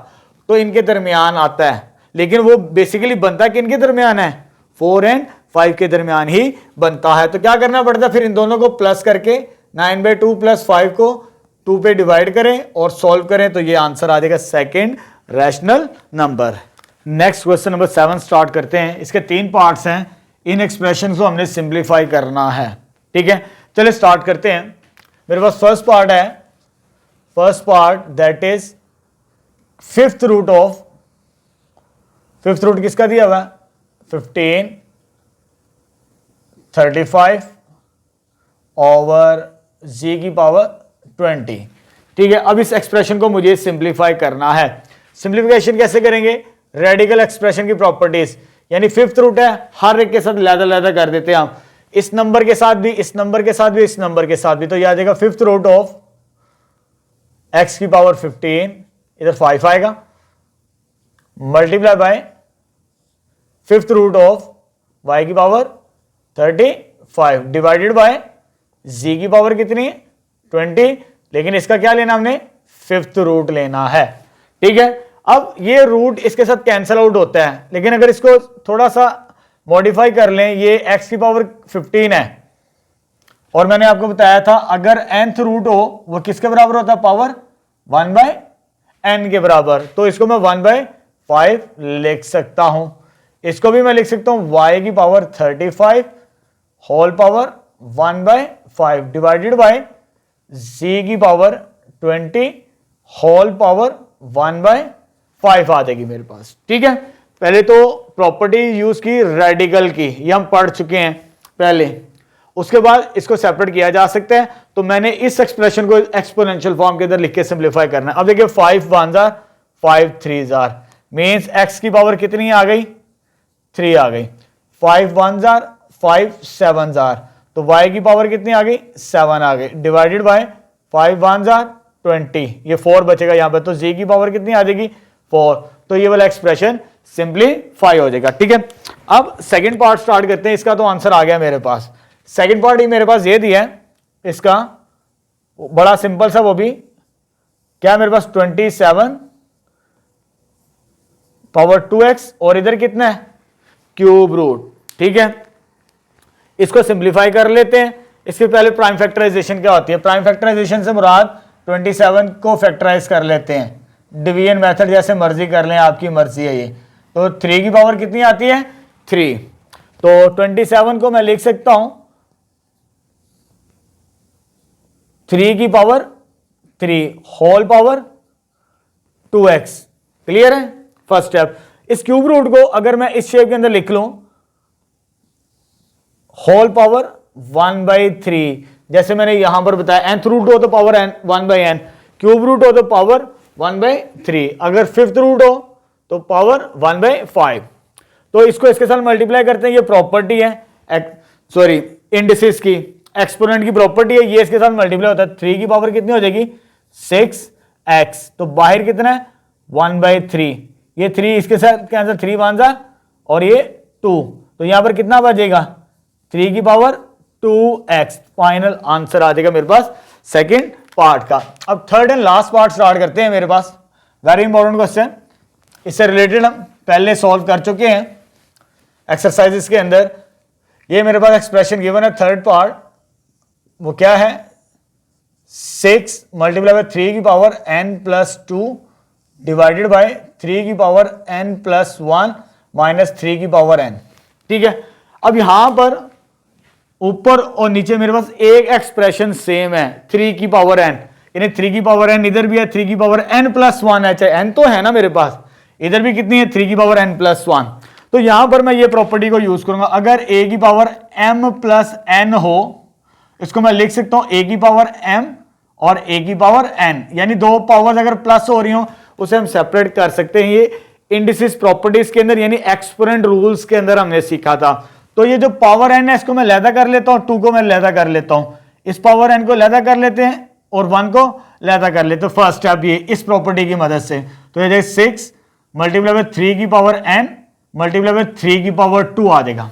तो इनके दरमियान आता है, लेकिन वो बेसिकली बनता किन के दरमियान है, 4 एंड 5 के दरमियान ही बनता है। तो क्या करना पड़ता है, फिर इन दोनों को प्लस करके 9/2 प्लस 5 को 2 पे डिवाइड करें और सॉल्व करें, तो ये आंसर आ जाएगा second rational number. Next question number 7 start करते हैं। इसके 3 पार्ट्स हैं, इन एक्सप्रेशन को हमने सिंप्लीफाई करना है। ठीक है, चलिए स्टार्ट करते हैं। मेरे पास फर्स्ट पार्ट है, first part that is fifth root किसका दिया हुआ, 15 35 ओवर जी की पावर 20। ठीक है, अब इस एक्सप्रेशन को मुझे सिंप्लीफाई करना है। सिंप्लीफिकेशन कैसे करेंगे, रेडिकल एक्सप्रेशन की प्रॉपर्टीज, यानी फिफ्थ रूट है, हर एक के साथ लैदा कर देते हैं हम, इस नंबर के साथ भी, इस नंबर के साथ भी, इस नंबर के साथ भी। तो यह आ जाएगा फिफ्थ रूट ऑफ x की पावर 15, इधर 5 आएगा, multiply by fifth root of y की पावर 35 डिवाइडेड बाय z की पावर कितनी है 20, लेकिन इसका क्या लेना हमने, फिफ्थ रूट लेना है। ठीक है, अब ये रूट इसके साथ कैंसिल आउट होता है, लेकिन अगर इसको थोड़ा सा मॉडिफाई कर लें, ये x की पावर 15 है, और मैंने आपको बताया था अगर nth रूट हो वो किसके बराबर होता है, पावर 1/n के बराबर। तो इसको मैं 1/5 लिख सकता हूं। इसको भी मैं लिख सकता हूं y की power 35 whole power 1/5 divided by z की पावर 20 होल पावर 1/5 आ जाएगी मेरे पास। ठीक है, पहले तो प्रॉपर्टी यूज की रेडिकल की, ये हम पढ़ चुके हैं पहले, उसके बाद इसको सेपरेट किया जा सकता है। तो मैंने इस एक्सप्रेशन को एक्सपोनेंशियल फॉर्म के अंदर लिख के सिंप्लीफाई करना है। अब देखिए 5 1 जार 5 3 जार मींस x की पावर कितनी आ गई, 3 आ गई। 5 1 जार 5 7 जार, तो y की पावर कितनी आ गई, 7 आ गई, डिवाइडेड बाय 5 1 जार 20, ये 4 बचेगा यहां पर, तो z की पावर कितनी आ जाएगी 4। तो ये वाला एक्सप्रेशन सिंप्लीफाई हो जाएगा। ठीक है, अब सेकंड पार्ट स्टार्ट करते हैं। इसका तो आंसर आ गया मेरे पास। सेकंड पार्ट ही मेरे पास ये दिया है, इसका बड़ा सिंपल सा, वो भी क्या मेरे पास 27 पावर 2x और इधर कितना है क्यूब रूट। ठीक है, इसको सिंप्लीफाई कर लेते हैं। इसके पहले प्राइम फैक्टराइजेशन क्या होती है? प्राइम फैक्टराइजेशन से मुराद 27 को फैक्टराइज कर लेते हैं। डिवीजन मेथड जैसे मर्जी कर लें, आपकी मर्जी है ये। तो 3 की पावर कितनी आती है? 3। तो 27 को मैं लिख सकता हूं 3 की power 3 whole power 2x। Clear है? First step. इस क्यूब रूट को अगर मैं इस शेप के अंदर लिख लूं होल पावर 1/3, जैसे मैंने यहां पर बताया, nth रूट हो तो power n 1/n, cube root हो तो पावर 1/3, अगर फिफ्थ रूट हो तो पावर 1/5। तो इसको इसके साथ मल्टीप्लाई करते हैं। ये प्रॉपर्टी है, सॉरी इंडिसेस की, एक्सपोनेंट की प्रॉपर्टी है। ये इसके साथ मल्टीप्लाई होता है। 3 की पावर कितनी हो जाएगी? 6x। तो बाहर कितना है? 1/3। ये 3 इसके साथ कैंसिल, 3 1 जा और ये 2, तो यहां पर कितना बचेगा? 3 की पावर 2x। फाइनल आंसर आ जाएगा मेरे पास सेकंड पार्ट का। अब third and last part start करते हैं मेरे पास। वेरी इंपॉर्टेंट क्वेश्चन, इससे रिलेटेड हम पहले सॉल्व कर चुके हैं एक्सरसाइजेस के अंदर। ये मेरे पास एक्सप्रेशन गिवन है थर्ड पार्ट, वो क्या है? 6 मल्टीप्लाई बाय 3 की पावर n+2 डिवाइडेड बाय 3 की पावर n+1 माइनस 3 की पावर n। ठीक है, अब यहां पर ऊपर और नीचे मेरे पास एक एक्सप्रेशन सेम है, 3 की पावर n, यानी 3 की पावर n इधर भी है, 3 की पावर n+1 है, चाहे n तो है ना मेरे पास, इधर भी कितनी है? 3 की पावर n+1। तो यहां पर मैं ये प्रॉपर्टी को यूज करूंगा। अगर a की पावर m+n हो, इसको मैं लिख सकता हूं a की पावर m और a की पावर n, यानी दो पावर्स अगर प्लस हो रही हो उसे हम सेपरेट कर सकते हैं। ये इंडिसेस प्रॉपर्टीज के अंदर यानी एक्सपोनेंट रूल्स के अंदर हमने सीखा था। तो ये जो पावर n है इसको मैं लैदा कर लेता हूं, 2 को मैं लैदा कर लेता हूं, इस पावर n को लैदा कर लेते हैं और 1 को लैदा कर लेते हैं। फर्स्ट स्टेप ये इस प्रॉपर्टी की मदद से। तो ये 6 मल्टीप्लाई बाय 3 की पावर n मल्टीप्लाई बाय 3 की पावर 2 आ जाएगा।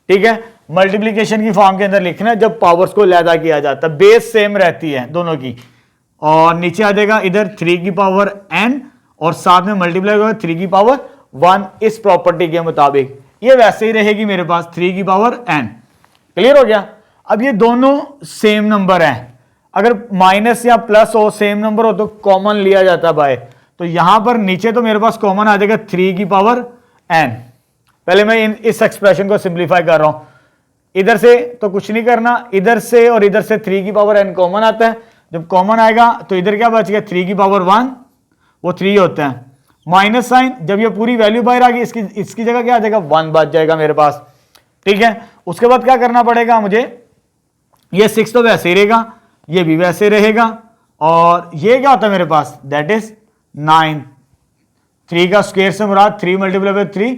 ठीक है, मल्टीप्लीकेशन की फॉर्म के अंदर लिखना है जब पावर्स को लैदा किया जाता है, बेस सेम रहती है दोनों की। और नीचे आ जाएगा इधर 3 की पावर n और साथ में मल्टीप्लाई होगा 3 की पावर 1 इस प्रॉपर्टी के मुताबिक। ये वैसे ही रहेगी मेरे पास 3 की पावर n। क्लियर हो गया? अब ये दोनों सेम नंबर हैं, अगर माइनस या प्लस हो, सेम नंबर हो तो कॉमन लिया जाता है बाय। तो यहां पर नीचे तो मेरे पास कॉमन आ जाएगा 3 की पावर n। पहले मैं इस एक्सप्रेशन को सिंप्लीफाई कर रहा हूं, इधर से तो कुछ नहीं करना, इधर से और इधर से 3 की पावर n कॉमन आता है। जब कॉमन आएगा तो इधर क्या बच गया? 3 की पावर 1, वो 3 होता है, माइनस साइन, जब ये पूरी वैल्यू बाहर आ गई इसकी जगह क्या आ जाएगा? 1 बच जाएगा मेरे पास। ठीक है, उसके बाद क्या करना पड़ेगा मुझे? ये 6 तो वैसे ही रहेगा, ये भी वैसे रहेगा, और ये क्या होता है मेरे पास? That is 9। 3 का स्क्वायर से मुराद 3 मल्टीप्लाई बाय 3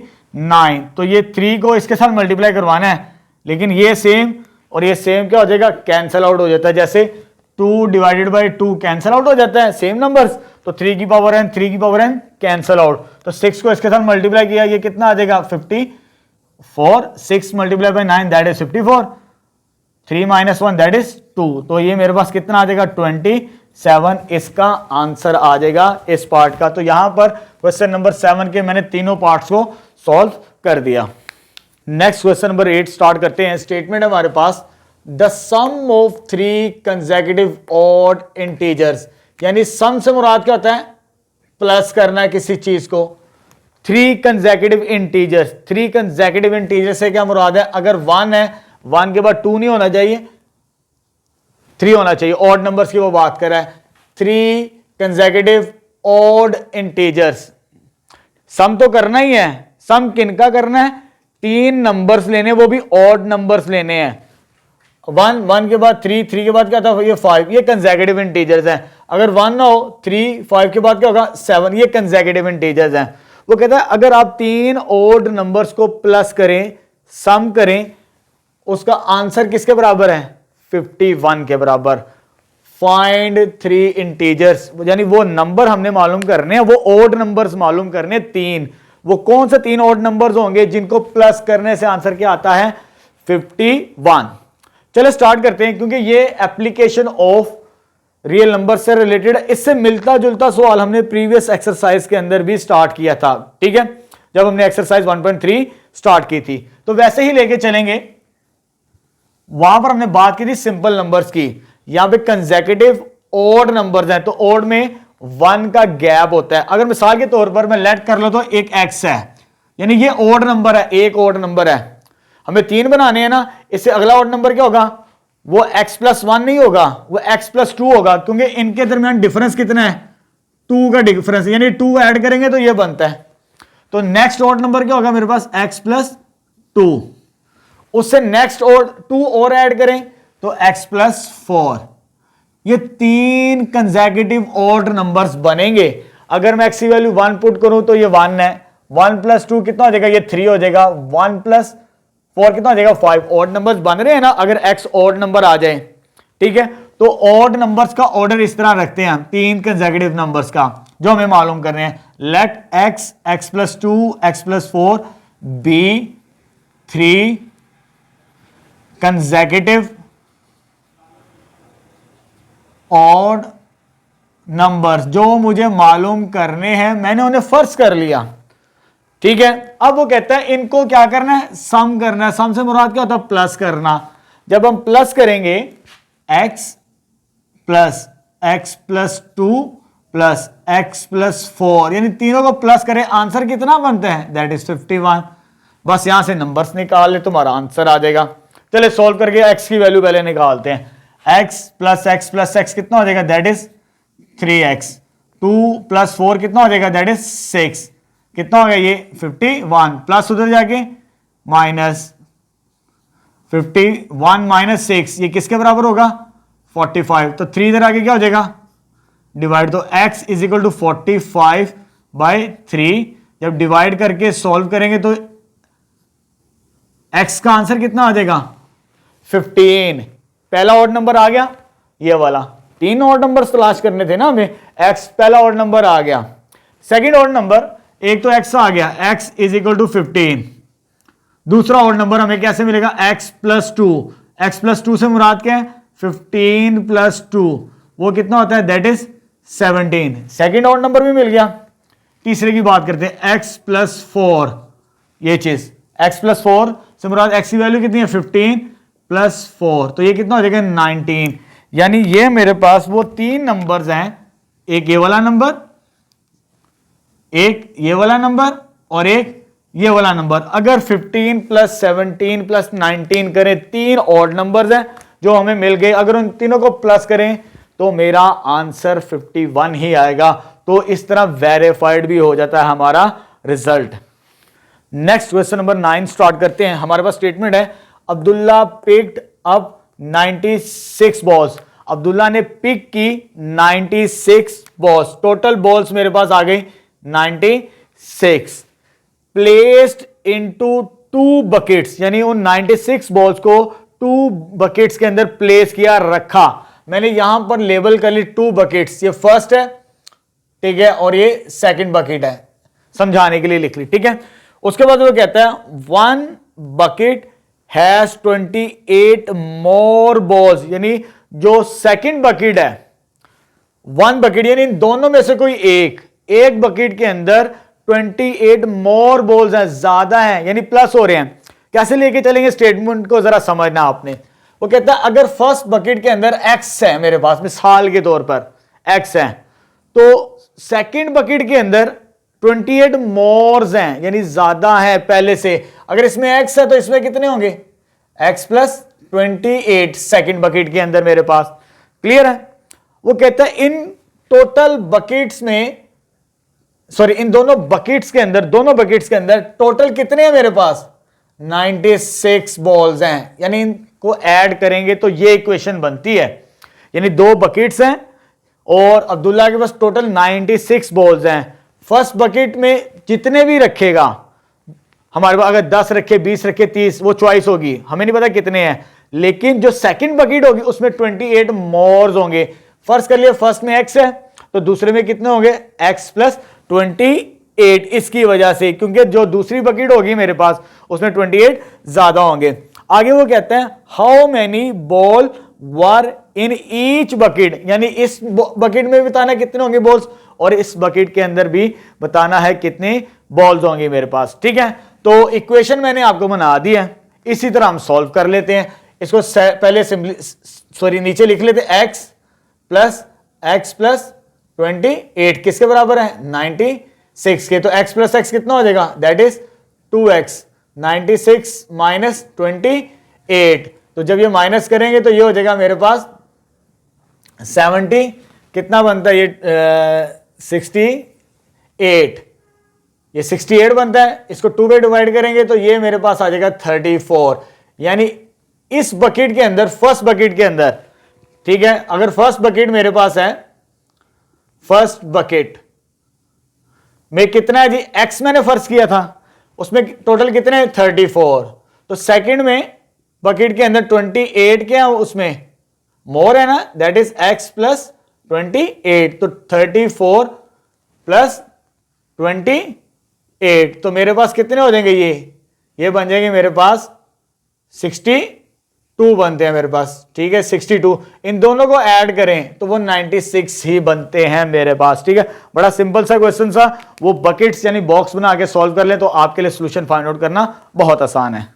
9। तो ये 3 को इसके साथ मल्टीप्लाई करवाना है, लेकिन ये सेम और ये सेम क्या हो जाएगा? कैंसल आउट हो जाता है। जैसे 2 डिवाइडेड बाय 2 कैंसल आउट हो जाता है, सेम नंबर्स। तो 3 की पावर n 3 की पावर n कैंसल आउट। तो 6 को इसके साथ मल्टीप्लाई किया, ये कितना आ जाएगा? 54। 6 multiply by 9 that is 54। 3 minus 1 that is 2। तो ये मेरे पास कितना आ जाएगा? 27 इसका आंसर आ जाएगा इस पार्ट का। तो यहां पर क्वेश्चन नंबर 7 के मैंने तीनों पार्ट्स को सॉल्व कर दिया। नेक्स्ट क्वेश्चन नंबर 8 स्टार्ट करते हैं। स्टेटमेंट हमारे पास the sum of 3 consecutive odd integers, यानी सम से मुराद क्या होता है? प्लस करना है किसी चीज को। 3 कंसेक्यूटिव इंटीजर्स, 3 कंसेक्यूटिव इंटीजर से क्या मुराद है? अगर 1 है, 1 के बाद 2 नहीं होना चाहिए, 3 होना चाहिए। ऑड नंबर्स की वो बात कर रहा है। 3 कंसेक्यूटिव ऑड इंटीजर्स, सम तो करना ही है। सम किनका करना है? 3 नंबर्स लेने, वो भी ऑड नंबर्स लेने हैं। 1 के बाद 3 के बाद क्या था? ये 5, ये कंसेक्यूटिव इंटीजर्स हैं। अगर 1 ना हो, 3 5 के बाद क्या होगा? 7, ये कंसेक्यूटिव इंटीजर्स हैं। वो कहता है अगर आप 3 ऑड नंबर्स को प्लस करें, सम करें, उसका आंसर किसके बराबर है? 51 के बराबर। फाइंड 3 इंटीजर्स, यानी वो नंबर हमने मालूम करने हैं, वो ऑड नंबर्स मालूम करने 3, वो कौन से 3 ऑड नंबर्स होंगे जिनको प्लस करने से आंसर क्या आता है 51। चलो स्टार्ट करते हैं, क्योंकि ये एप्लीकेशन ऑफ रियल नंबर से रिलेटेड, इससे मिलता जुलता सवाल हमने प्रीवियस एक्सरसाइज के अंदर भी स्टार्ट किया था, ठीक है, जब हमने एक्सरसाइज 1.3 स्टार्ट की थी। तो वैसे ही लेके चलेंगे। वहां पर हमने बात की थी सिंपल नंबर्स की, यहां पे कंसेक्यूटिव ऑड नंबर्स हैं, तो ऑड में 1 का गैप होता है। अगर मिसाल के तौर पर मैं लेट कर लो तो एक x है, यानी ये ऑड नंबर है, एक ऑड नंबर है, हमें 3 बनाने हैं ना, इससे अगला ऑड नंबर क्या होगा, वो x+1 नहीं होगा, वो x+2 होगा, क्योंकि इनके दरमियान डिफरेंस कितना है 2 का डिफरेंस, यानी 2 ऐड करेंगे तो ये बनता है। तो नेक्स्ट ऑड नंबर क्या होगा मेरे पास x+2, उससे नेक्स्ट ऑड 2 और ऐड करें तो x+4। ये 3 कंसेक्यूटिव ऑड नंबर्स बनेंगे। अगर मैं x की वैल्यू 1 पुट करूं तो ये 1 है, 1+2 कितना हो जाएगा, ये 3 हो जाएगा, 1+4 कितना हो जाएगा 5। ऑड नंबर्स बन रहे हैं ना, अगर x ऑड नंबर आ जाए, ठीक है, तो ऑड नंबर्स का ऑर्डर इस तरह रखते हैं हम, 3 कंसेक्यूटिव नंबर्स का जो हमें मालूम करने हैं। Let x, x+2, x+4 be 3 consecutive odd numbers जो मुझे मालूम करने हैं, मैंने उन्हें फर्ज कर लिया, ठीक है। अब वो कहता है इनको क्या करना है, सम करना है। सम से मुराद क्या होता है, प्लस करना। जब हम प्लस करेंगे x plus x+2 plus x+4, यानी तीनों को प्लस करें, आंसर कितना बनता है, दैट इज 51। बस यहां से नंबर्स निकाल ले, तुम्हारा आंसर आ जाएगा। चले सॉल्व करके x की वैल्यू पहले निकालते हैं। x प्लस x कितना हो जाएगा, दैट इज 3x। 2 + 4 कितना हो जाएगा, दैट इज 6। कितना हो गया ये 51, प्लस उधर जाके माइनस 51 - 6, ये किसके बराबर होगा 45। तो 3 इधर आके क्या हो जाएगा डिवाइड, तो x = 45/3। जब डिवाइड करके सॉल्व करेंगे तो x का आंसर कितना आ जाएगा 15। पहला ऑड नंबर आ गया, ये वाला। 3 ऑड नंबर तलाश करने थे ना हमें, x पहला ऑड नंबर आ गया। सेकंड ऑड नंबर, एक तो x आ गया, x = 15। दूसरा ऑड नंबर हमें कैसे मिलेगा, x+2। x+2 से मुराद क्या है 15 + 2, वो कितना होता है, that is 17। Second odd number भी मिल गया। तीसरे की बात करते हैं, x+4। ये चीज x+4 से मुराद x की वैल्यू कितनी है 15 + 4, तो ये कितना हो जाएगा 19। यानी ये मेरे पास वो 3 नंबर्स हैं, एक ये वाला नंबर, एक ये वाला नंबर और एक ये वाला नंबर। अगर 15 + 17 + 19 करें, 3 ऑड नंबर्स हैं जो हमें मिल गए। अगर उन तीनों को प्लस करें तो मेरा आंसर 51 ही आएगा। तो इस तरह वेरीफाइड भी हो जाता है हमारा result. Next question number 9 start करते हैं। हमारे पास स्टेटमेंट है, Abdullah picked up 96 balls. Abdullah ने पिक की 96 बॉल्स। टोटल बॉल्स मेरे पास आ गई 96। प्लेस्ड इनटू 2 बकेट्स, यानी उन 96 बॉल्स को 2 बकेट्स के अंदर प्लेस किया, रखा। मैंने यहां पर लेबल कर ली 2 बकेट्स, ये फर्स्ट है, ठीक है, और ये सेकंड बकेट है, समझाने के लिए लिख ली, ठीक है। उसके बाद वो कहता है 1 बकेट हैज 28 मोर बॉल्स, यानी जो सेकंड बकेट है 1 बकेट, यानी इन दोनों में से कोई एक बकेट के अंदर 28 मोर बॉल्स हैं, ज्यादा हैं, यानी प्लस हो रहे हैं। कैसे लेके चलेंगे स्टेटमेंट को जरा समझना आपने। वो कहता है अगर फर्स्ट बकेट के अंदर x है, मेरे पास मिसाल के तौर पर x है, तो सेकंड बकेट के अंदर 28 मोर्स हैं, यानी ज्यादा है पहले से। अगर इसमें x है तो इसमें कितने होंगे, x + 28 सेकंड बकेट के अंदर मेरे पास। क्लियर है। वो कहता है इन टोटल बकेट्स में, सॉरी इन दोनों बकेट्स के अंदर टोटल कितने हैं मेरे पास 96 बॉल्स हैं, यानी इनको ऐड करेंगे तो ये इक्वेशन बनती है। यानी 2 बकेट्स हैं और अब्दुल्ला के पास टोटल 96 बॉल्स हैं। फर्स्ट बकेट में जितने भी रखेगा, हमारे पास अगर 10 रखे, 20 रखे, 30, वो चॉइस होगी, हमें नहीं पता कितने हैं। लेकिन जो सेकंड बकेट होगी उसमें 28 मोर्स होंगे। फर्स्ट कर लिया, फर्स्ट में x है तो दूसरे में कितने होंगे x + 28। 28 इसकी वजह से, क्योंकि जो दूसरी बकेट होगी मेरे पास उसमें 28 ज्यादा होंगे। आगे वो कहते हैं how many ball were in each bucket, यानी इस बकेट में बताना कितने होंगे बॉल्स और इस बकेट के अंदर भी बताना है कितने बॉल्स होंगे मेरे पास। ठीक है, तो इक्वेशन मैंने आपको बना दी है, इसी तरह हम सॉल्व कर लेते हैं इसको। पहले सिंपली नीचे लिख लेते हैं x प्लस 28 किसके बराबर है 96 के, तो x प्लस x कितना हो जाएगा दैट इज 2x, 96 माइनस 28, तो जब ये माइनस करेंगे तो ये हो जाएगा मेरे पास 70, कितना बनता है ये 68, ये 68 बनता है, इसको 2 पे डिवाइड करेंगे तो ये मेरे पास आ जाएगा 34, यानी इस बकेट के अंदर, फर्स्ट बकेट के अंदर, ठीक है, अगर फर्स्ट बकेट मेरे पास है, फर्स्ट बकेट में कितना है जी x मैंने फर्स्ट किया था, उसमें टोटल कितने हैं 34, तो सेकंड में बकेट के अंदर 28 क्या है उसमें मोर है ना, दैट इज x प्लस 28, तो 34 प्लस 28, तो मेरे पास कितने हो जाएंगे ये बन जाएंगे मेरे पास 62 बनते हैं मेरे पास। ठीक है, 62, इन दोनों को ऐड करें तो वो 96 ही बनते हैं मेरे पास। ठीक है, बड़ा सिंपल सा क्वेश्चन सा, वो बकेट्स यानी बॉक्स बना के सॉल्व कर लें तो आपके लिए सॉल्यूशन फाइंड आउट करना बहुत आसान है।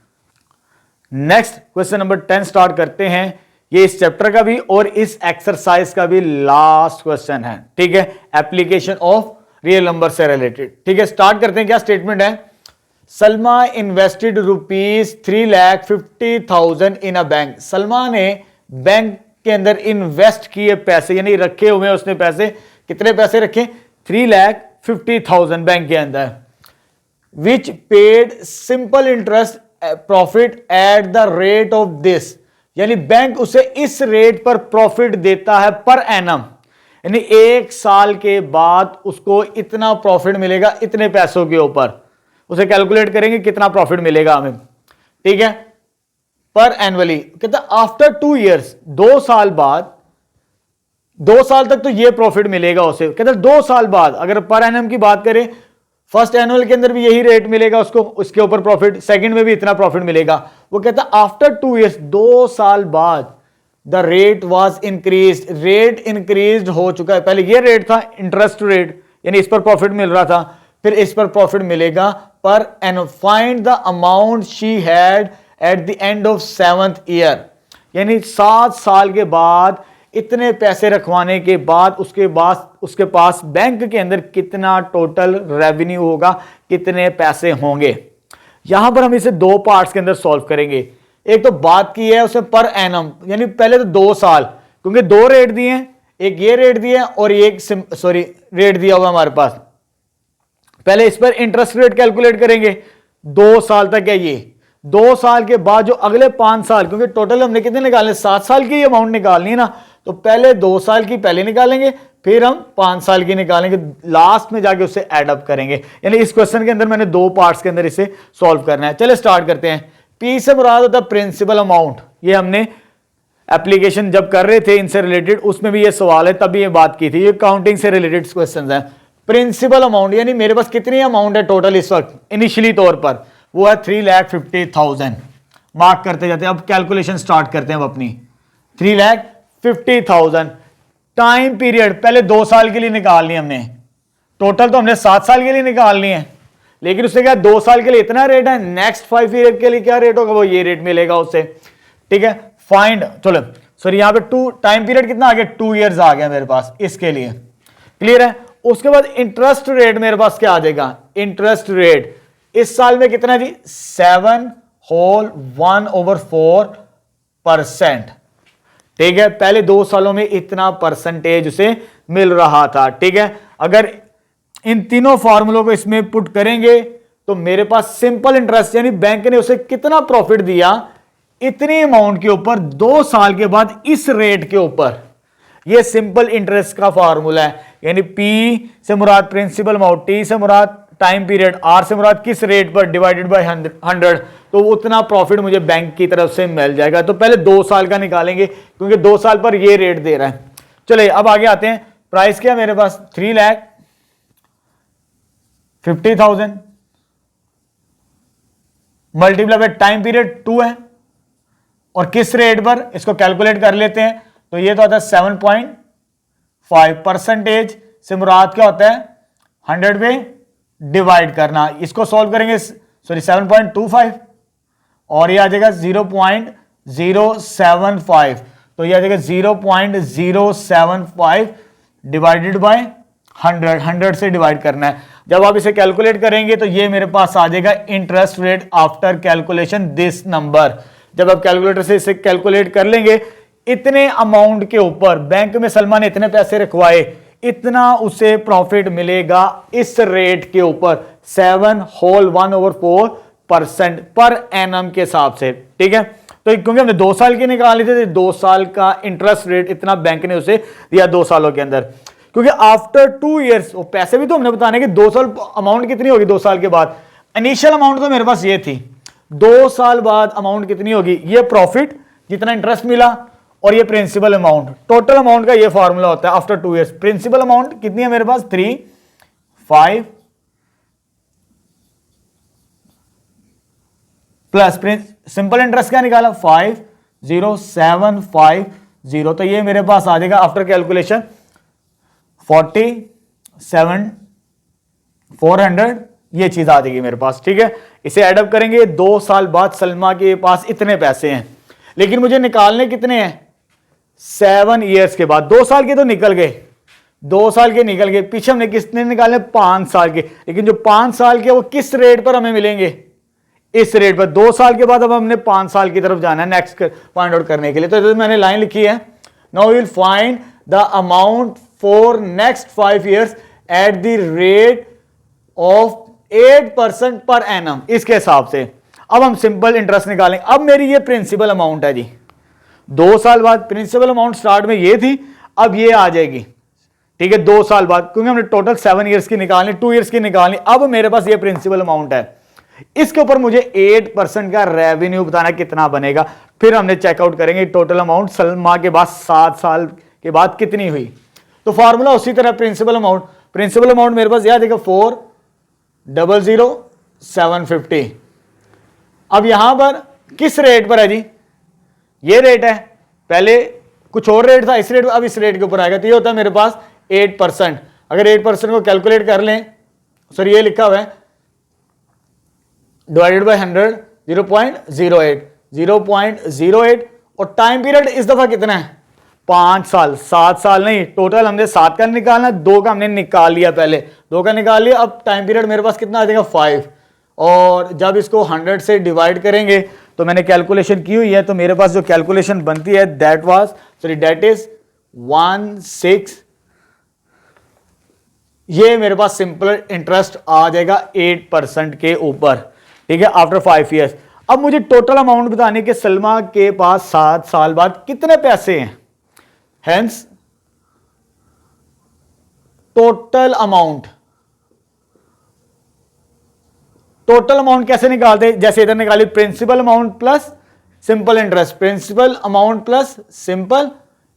नेक्स्ट क्वेश्चन नंबर 10 स्टार्ट करते हैं, ये इस चैप्टर का भी और इस एक्सरसाइज का भी लास्ट क्वेश्चन है। ठीक है, एप्लीकेशन ऑफ रियल नंबर से रिलेटेड। ठीक है, स्टार्ट करते हैं। क्या स्टेटमेंट है, Salma invested ₹3,50,000 in a bank. Salma ने बैंक के अंदर इन्वेस्ट किए पैसे, यानी रखे हुए उसने पैसे, कितने पैसे रखे 3,50,000 बैंक के अंदर, which paid simple interest profit at the rate of this, यानी बैंक उसे इस रेट पर प्रॉफिट देता है पर एनम, यानी एक साल के बाद उसको इतना प्रॉफिट मिलेगा इतने पैसों के ऊपर, उसे कैलकुलेट करेंगे कितना प्रॉफिट मिलेगा हमें। ठीक है, पर एनुअली, कहता आफ्टर 2 इयर्स, 2 साल बाद, 2 साल तक तो ये प्रॉफिट मिलेगा उसे। कहता 2 साल बाद अगर पर एनम की बात करें, फर्स्ट एनुअल के अंदर भी यही रेट मिलेगा उसको, उसके ऊपर प्रॉफिट, सेकंड में भी इतना प्रॉफिट मिलेगा। वो कहता आफ्टर 2 इयर्स, 2 साल बाद, the rate was increased, rate increased हो चुका है। पहले ये रेट था इंटरेस्ट रेट, यानी इस पर प्रॉफिट मिल रहा था, फिर इस पर प्रॉफिट मिलेगा पर एन, find the amount she had at the end of 7th year, यानी 7 साल के बाद इतने पैसे रखवाने के बाद उसके पास बैंक के अंदर कितना टोटल रेवेन्यू होगा, कितने पैसे होंगे। यहां पर हम इसे 2 पार्ट्स के अंदर सॉल्व करेंगे। एक तो बात की है उसमें पर एनम, यानी पहले तो 2 साल, क्योंकि 2 रेट दिए हैं, एक ये रेट दिया और एक रेट दिया हुआ हमारे पास। पहले इस पर इंटरेस्ट रेट कैलकुलेट करेंगे, 2 साल तक है ये, 2 साल के बाद जो अगले 5 साल, क्योंकि टोटल हमने कितने निकालने, 7 साल की अमाउंट निकालनी है ना, तो पहले 2 साल की पहले निकालेंगे, फिर हम 5 साल की निकालेंगे, लास्ट में जाके उसे एड अप करेंगे। यानी इस क्वेश्चन के अंदर मैंने 2 पार्ट्स के अंदर इसे सॉल्व करना है। चलिए स्टार्ट करते हैं। पी से मुराद होता है प्रिंसिपल अमाउंट, ये हमने एप्लीकेशन जब कर रहे थे इनसे रिलेटेड, उसमें भी ये सवाल है, तभी ये बात की थी, ये काउंटिंग से रिलेटेड क्वेश्चन है। प्रिंसिपल अमाउंट यानी मेरे पास कितनी अमाउंट है टोटल इस वक्त इनिशियली तौर पर, वो है 3,50,000। मार्क करते जाते हैं, अब कैलकुलेशन स्टार्ट करते हैं हम अपनी। 3,50,000 टाइम पीरियड पहले 2 साल के लिए निकालनी है हमने, टोटल तो हमने 7 साल के लिए निकालनी है, लेकिन उससे क्या 2 साल के लिए इतना रेट है, नेक्स्ट 5 ईयर के लिए क्या रेट होगा, वो ये रेट मिलेगा उससे। ठीक है, फाइंड, चलो सॉरी यहां पे 2 टाइम पीरियड कितना आ गया, 2 इयर्स आ गया मेरे पास इसके लिए, क्लियर है। उसके बाद इंटरेस्ट रेट मेरे पास क्या आ जाएगा, इंटरेस्ट रेट इस साल में कितना जी 7/1/4%। ठीक है, पहले 2 सालों में इतना परसेंटेज उसे मिल रहा था। ठीक है, अगर इन तीनों फॉर्मूलों को इसमें पुट करेंगे तो मेरे पास सिंपल इंटरेस्ट, यानी बैंक ने उसे कितना प्रॉफिट दिया इतनी अमाउंट के ऊपर 2 साल के बाद इस रेट के ऊपर, ये सिंपल इंटरेस्ट का फॉर्मूला है। यानी P से मुराद प्रिंसिपल अमाउंट, T से मुराद टाइम पीरियड, R से मुराद किस रेट पर डिवाइडेड बाय 100, तो उतना प्रॉफिट मुझे बैंक की तरफ से मिल जाएगा। तो पहले 2 साल का निकालेंगे क्योंकि 2 साल पर ये रेट दे रहा है। चलिए अब आगे आते हैं। प्राइस क्या मेरे पास 3 50,000 मल्टीप्लाई बाय टाइम पीरियड 2 है, और किस रेट पर, इसको कैलकुलेट कर लेते हैं। तो ये तो आता है 7.5 परसेंटेज से मुराद क्या होता है 100 पे डिवाइड करना। इसको सॉल्व करेंगे, सॉरी 7.25, और ये आ जाएगा 0.075, तो ये आ जाएगा 0.075 डिवाइडेड बाय 100 से डिवाइड करना है। जब आप इसे कैलकुलेट करेंगे तो ये मेरे पास आ जाएगा interest rate after calculation this number. जब आप कैलकुलेटर से इसे कैलकुलेट कर लेंगे, इतने अमाउंट के ऊपर बैंक में सलमान ने इतने पैसे रखवाए, इतना उसे प्रॉफिट मिलेगा इस रेट के ऊपर 7/1/4% पर एनम के हिसाब से, ठीक है। तो क्योंकि हमने 2 साल की निकाली थी, 2 साल का इंटरेस्ट रेट इतना बैंक ने उसे दिया 2 सालों के अंदर। क्योंकि आफ्टर 2 इयर्स, वो पैसे भी तो हमने बताने कि 2 साल अमाउंट कितनी होगी 2 साल के बाद। इनिशियल अमाउंट तो मेरे पास ये थी, 2 साल बाद अमाउंट कितनी होगी, ये प्रॉफिट जितना इंटरेस्ट मिला और ये प्रिंसिपल अमाउंट, टोटल अमाउंट का ये फॉर्मूला होता है आफ्टर 2 इयर्स। प्रिंसिपल अमाउंट कितनी है मेरे पास 3.5 प्लस सिंपल इंटरेस्ट क्या निकाला 50750, तो ये मेरे पास आ जाएगा आफ्टर कैलकुलेशन 47,400, ये चीज आ जाएगी मेरे पास, ठीक है। इसे एडअप करेंगे, 2 साल बाद सलमा के पास इतने पैसे हैं, लेकिन मुझे निकालने कितने हैं 7 इयर्स के बाद। 2 साल के तो निकल गए, 2 साल के निकल गए, पीछे हमने कितने निकाले 5 साल के, लेकिन जो 5 साल के वो किस रेट पर हमें मिलेंगे, इस रेट पर। 2 साल के बाद अब हमने 5 साल की तरफ जाना है नेक्स्ट फाइंड आउट करने के लिए। तो मैंने लाइन लिखी है, now will find the amount for next 5 years eight the rate of 8% per annum, इसके हिसाब से। अब हम सिंपल इंटरेस्ट निकालेंगे। अब मेरी ये प्रिंसिपल अमाउंट है जी, 2 साल बाद प्रिंसिपल अमाउंट स्टार्ट में ये थी, अब ये आ जाएगी, ठीक है 2 साल बाद, क्योंकि हमने टोटल 7 इयर्स की निकालनी, 2 इयर्स की निकालनी। अब मेरे पास ये प्रिंसिपल अमाउंट है, इसके ऊपर मुझे 8% का रेवेन्यू बताना कितना बनेगा। फिर हमने चेकआउट करेंगे टोटल अमाउंट सलमा के बाद 7 साल के बाद कितनी हुई। तो फॉर्मूला उसी तरह प्रिंसिपल अमाउंट मेरे पास याद है 4,00,750। अब यहां पर किस रेट पर है जी, ये रेट है, पहले कुछ और रेट था, इस रेट, अब इस रेट के ऊपर आएगा, तो ये होता है मेरे पास 8%। अगर 8% को कैलकुलेट कर लें, सर ये लिखा हुआ है डिवाइडेड बाय 100, 0.08, और टाइम पीरियड इस दफा कितना है 5 साल, 7 साल नहीं, टोटल हमने 7 का निकालना, 2 का हमने निकाल लिया, पहले 2 का निकाल लिया। अब टाइम पीरियड मेरे पास कितना आ जाएगा 5, और जब इसको 100 से डिवाइड करेंगे तो मैंने कैलकुलेशन की हुई है, तो मेरे पास जो कैलकुलेशन बनती है दैट इज 16, ये मेरे पास सिंपल इंटरेस्ट आ जाएगा 8% के ऊपर, ठीक है, आफ्टर 5 इयर्स। अब मुझे टोटल अमाउंट बताने के सलमा के पास 7 साल बाद कितने पैसे हैं, हेंस टोटल अमाउंट कैसे निकालते, जैसे इधर निकाली principal amount plus simple interest, principal amount plus simple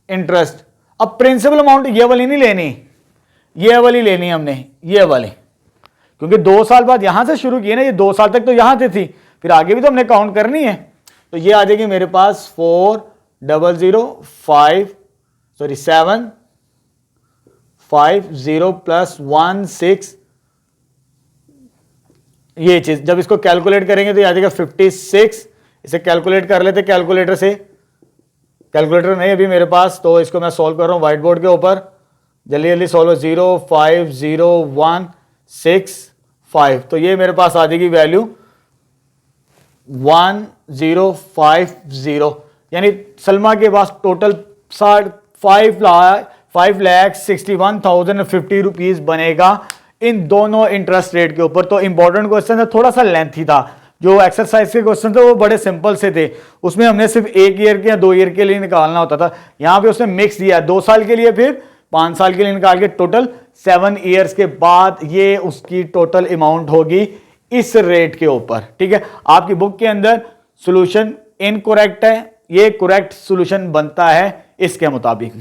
interest. अब प्रिंसिपल अमाउंट ये वाली नहीं लेनी, ये वाली लेनी हमने, ये वाली, क्योंकि 2 साल बाद यहां से शुरू किए ना, ये 2 साल तक तो यहां से थी, फिर आगे भी तो हमने काउंट करनी है। तो ये आ जाएगी मेरे पास 750 प्लस 16, ये चीज जब इसको कैलकुलेट करेंगे तो ये आ जाएगा 56। इसे कैलकुलेट कर लेते कैलकुलेटर से, कैलकुलेटर नहीं अभी मेरे पास, तो इसको मैं सॉल्व कर रहा हूं व्हाइट बोर्ड के ऊपर, जल्दी जल्दी सॉल्व। 050,165, तो ये मेरे पास आ जाएगी वैल्यू 1050, यानी सलमा के पास टोटल 5,61,050 रुपीज बनेगा इन दोनों इंटरेस्ट रेट के ऊपर। तो इंपॉर्टेंट क्वेश्चन है, थोड़ा सा लेंथी था, जो एक्सरसाइज के क्वेश्चन थे वो बड़े सिंपल से थे, उसमें हमने सिर्फ 1 ईयर के या 2 ईयर के लिए निकालना होता था। यहां पे उसने मिक्स दिया 2 साल के लिए फिर 5 साल के लिए निकाल के टोटल 7 ईयर्स के बाद ये उसकी टोटल अमाउंट होगी इस रेट के ऊपर, ठीक है। आपकी बुक के अंदर सॉल्यूशन इनकरेक्ट है, ये करेक्ट सॉल्यूशन बनता है इसके मुताबिक।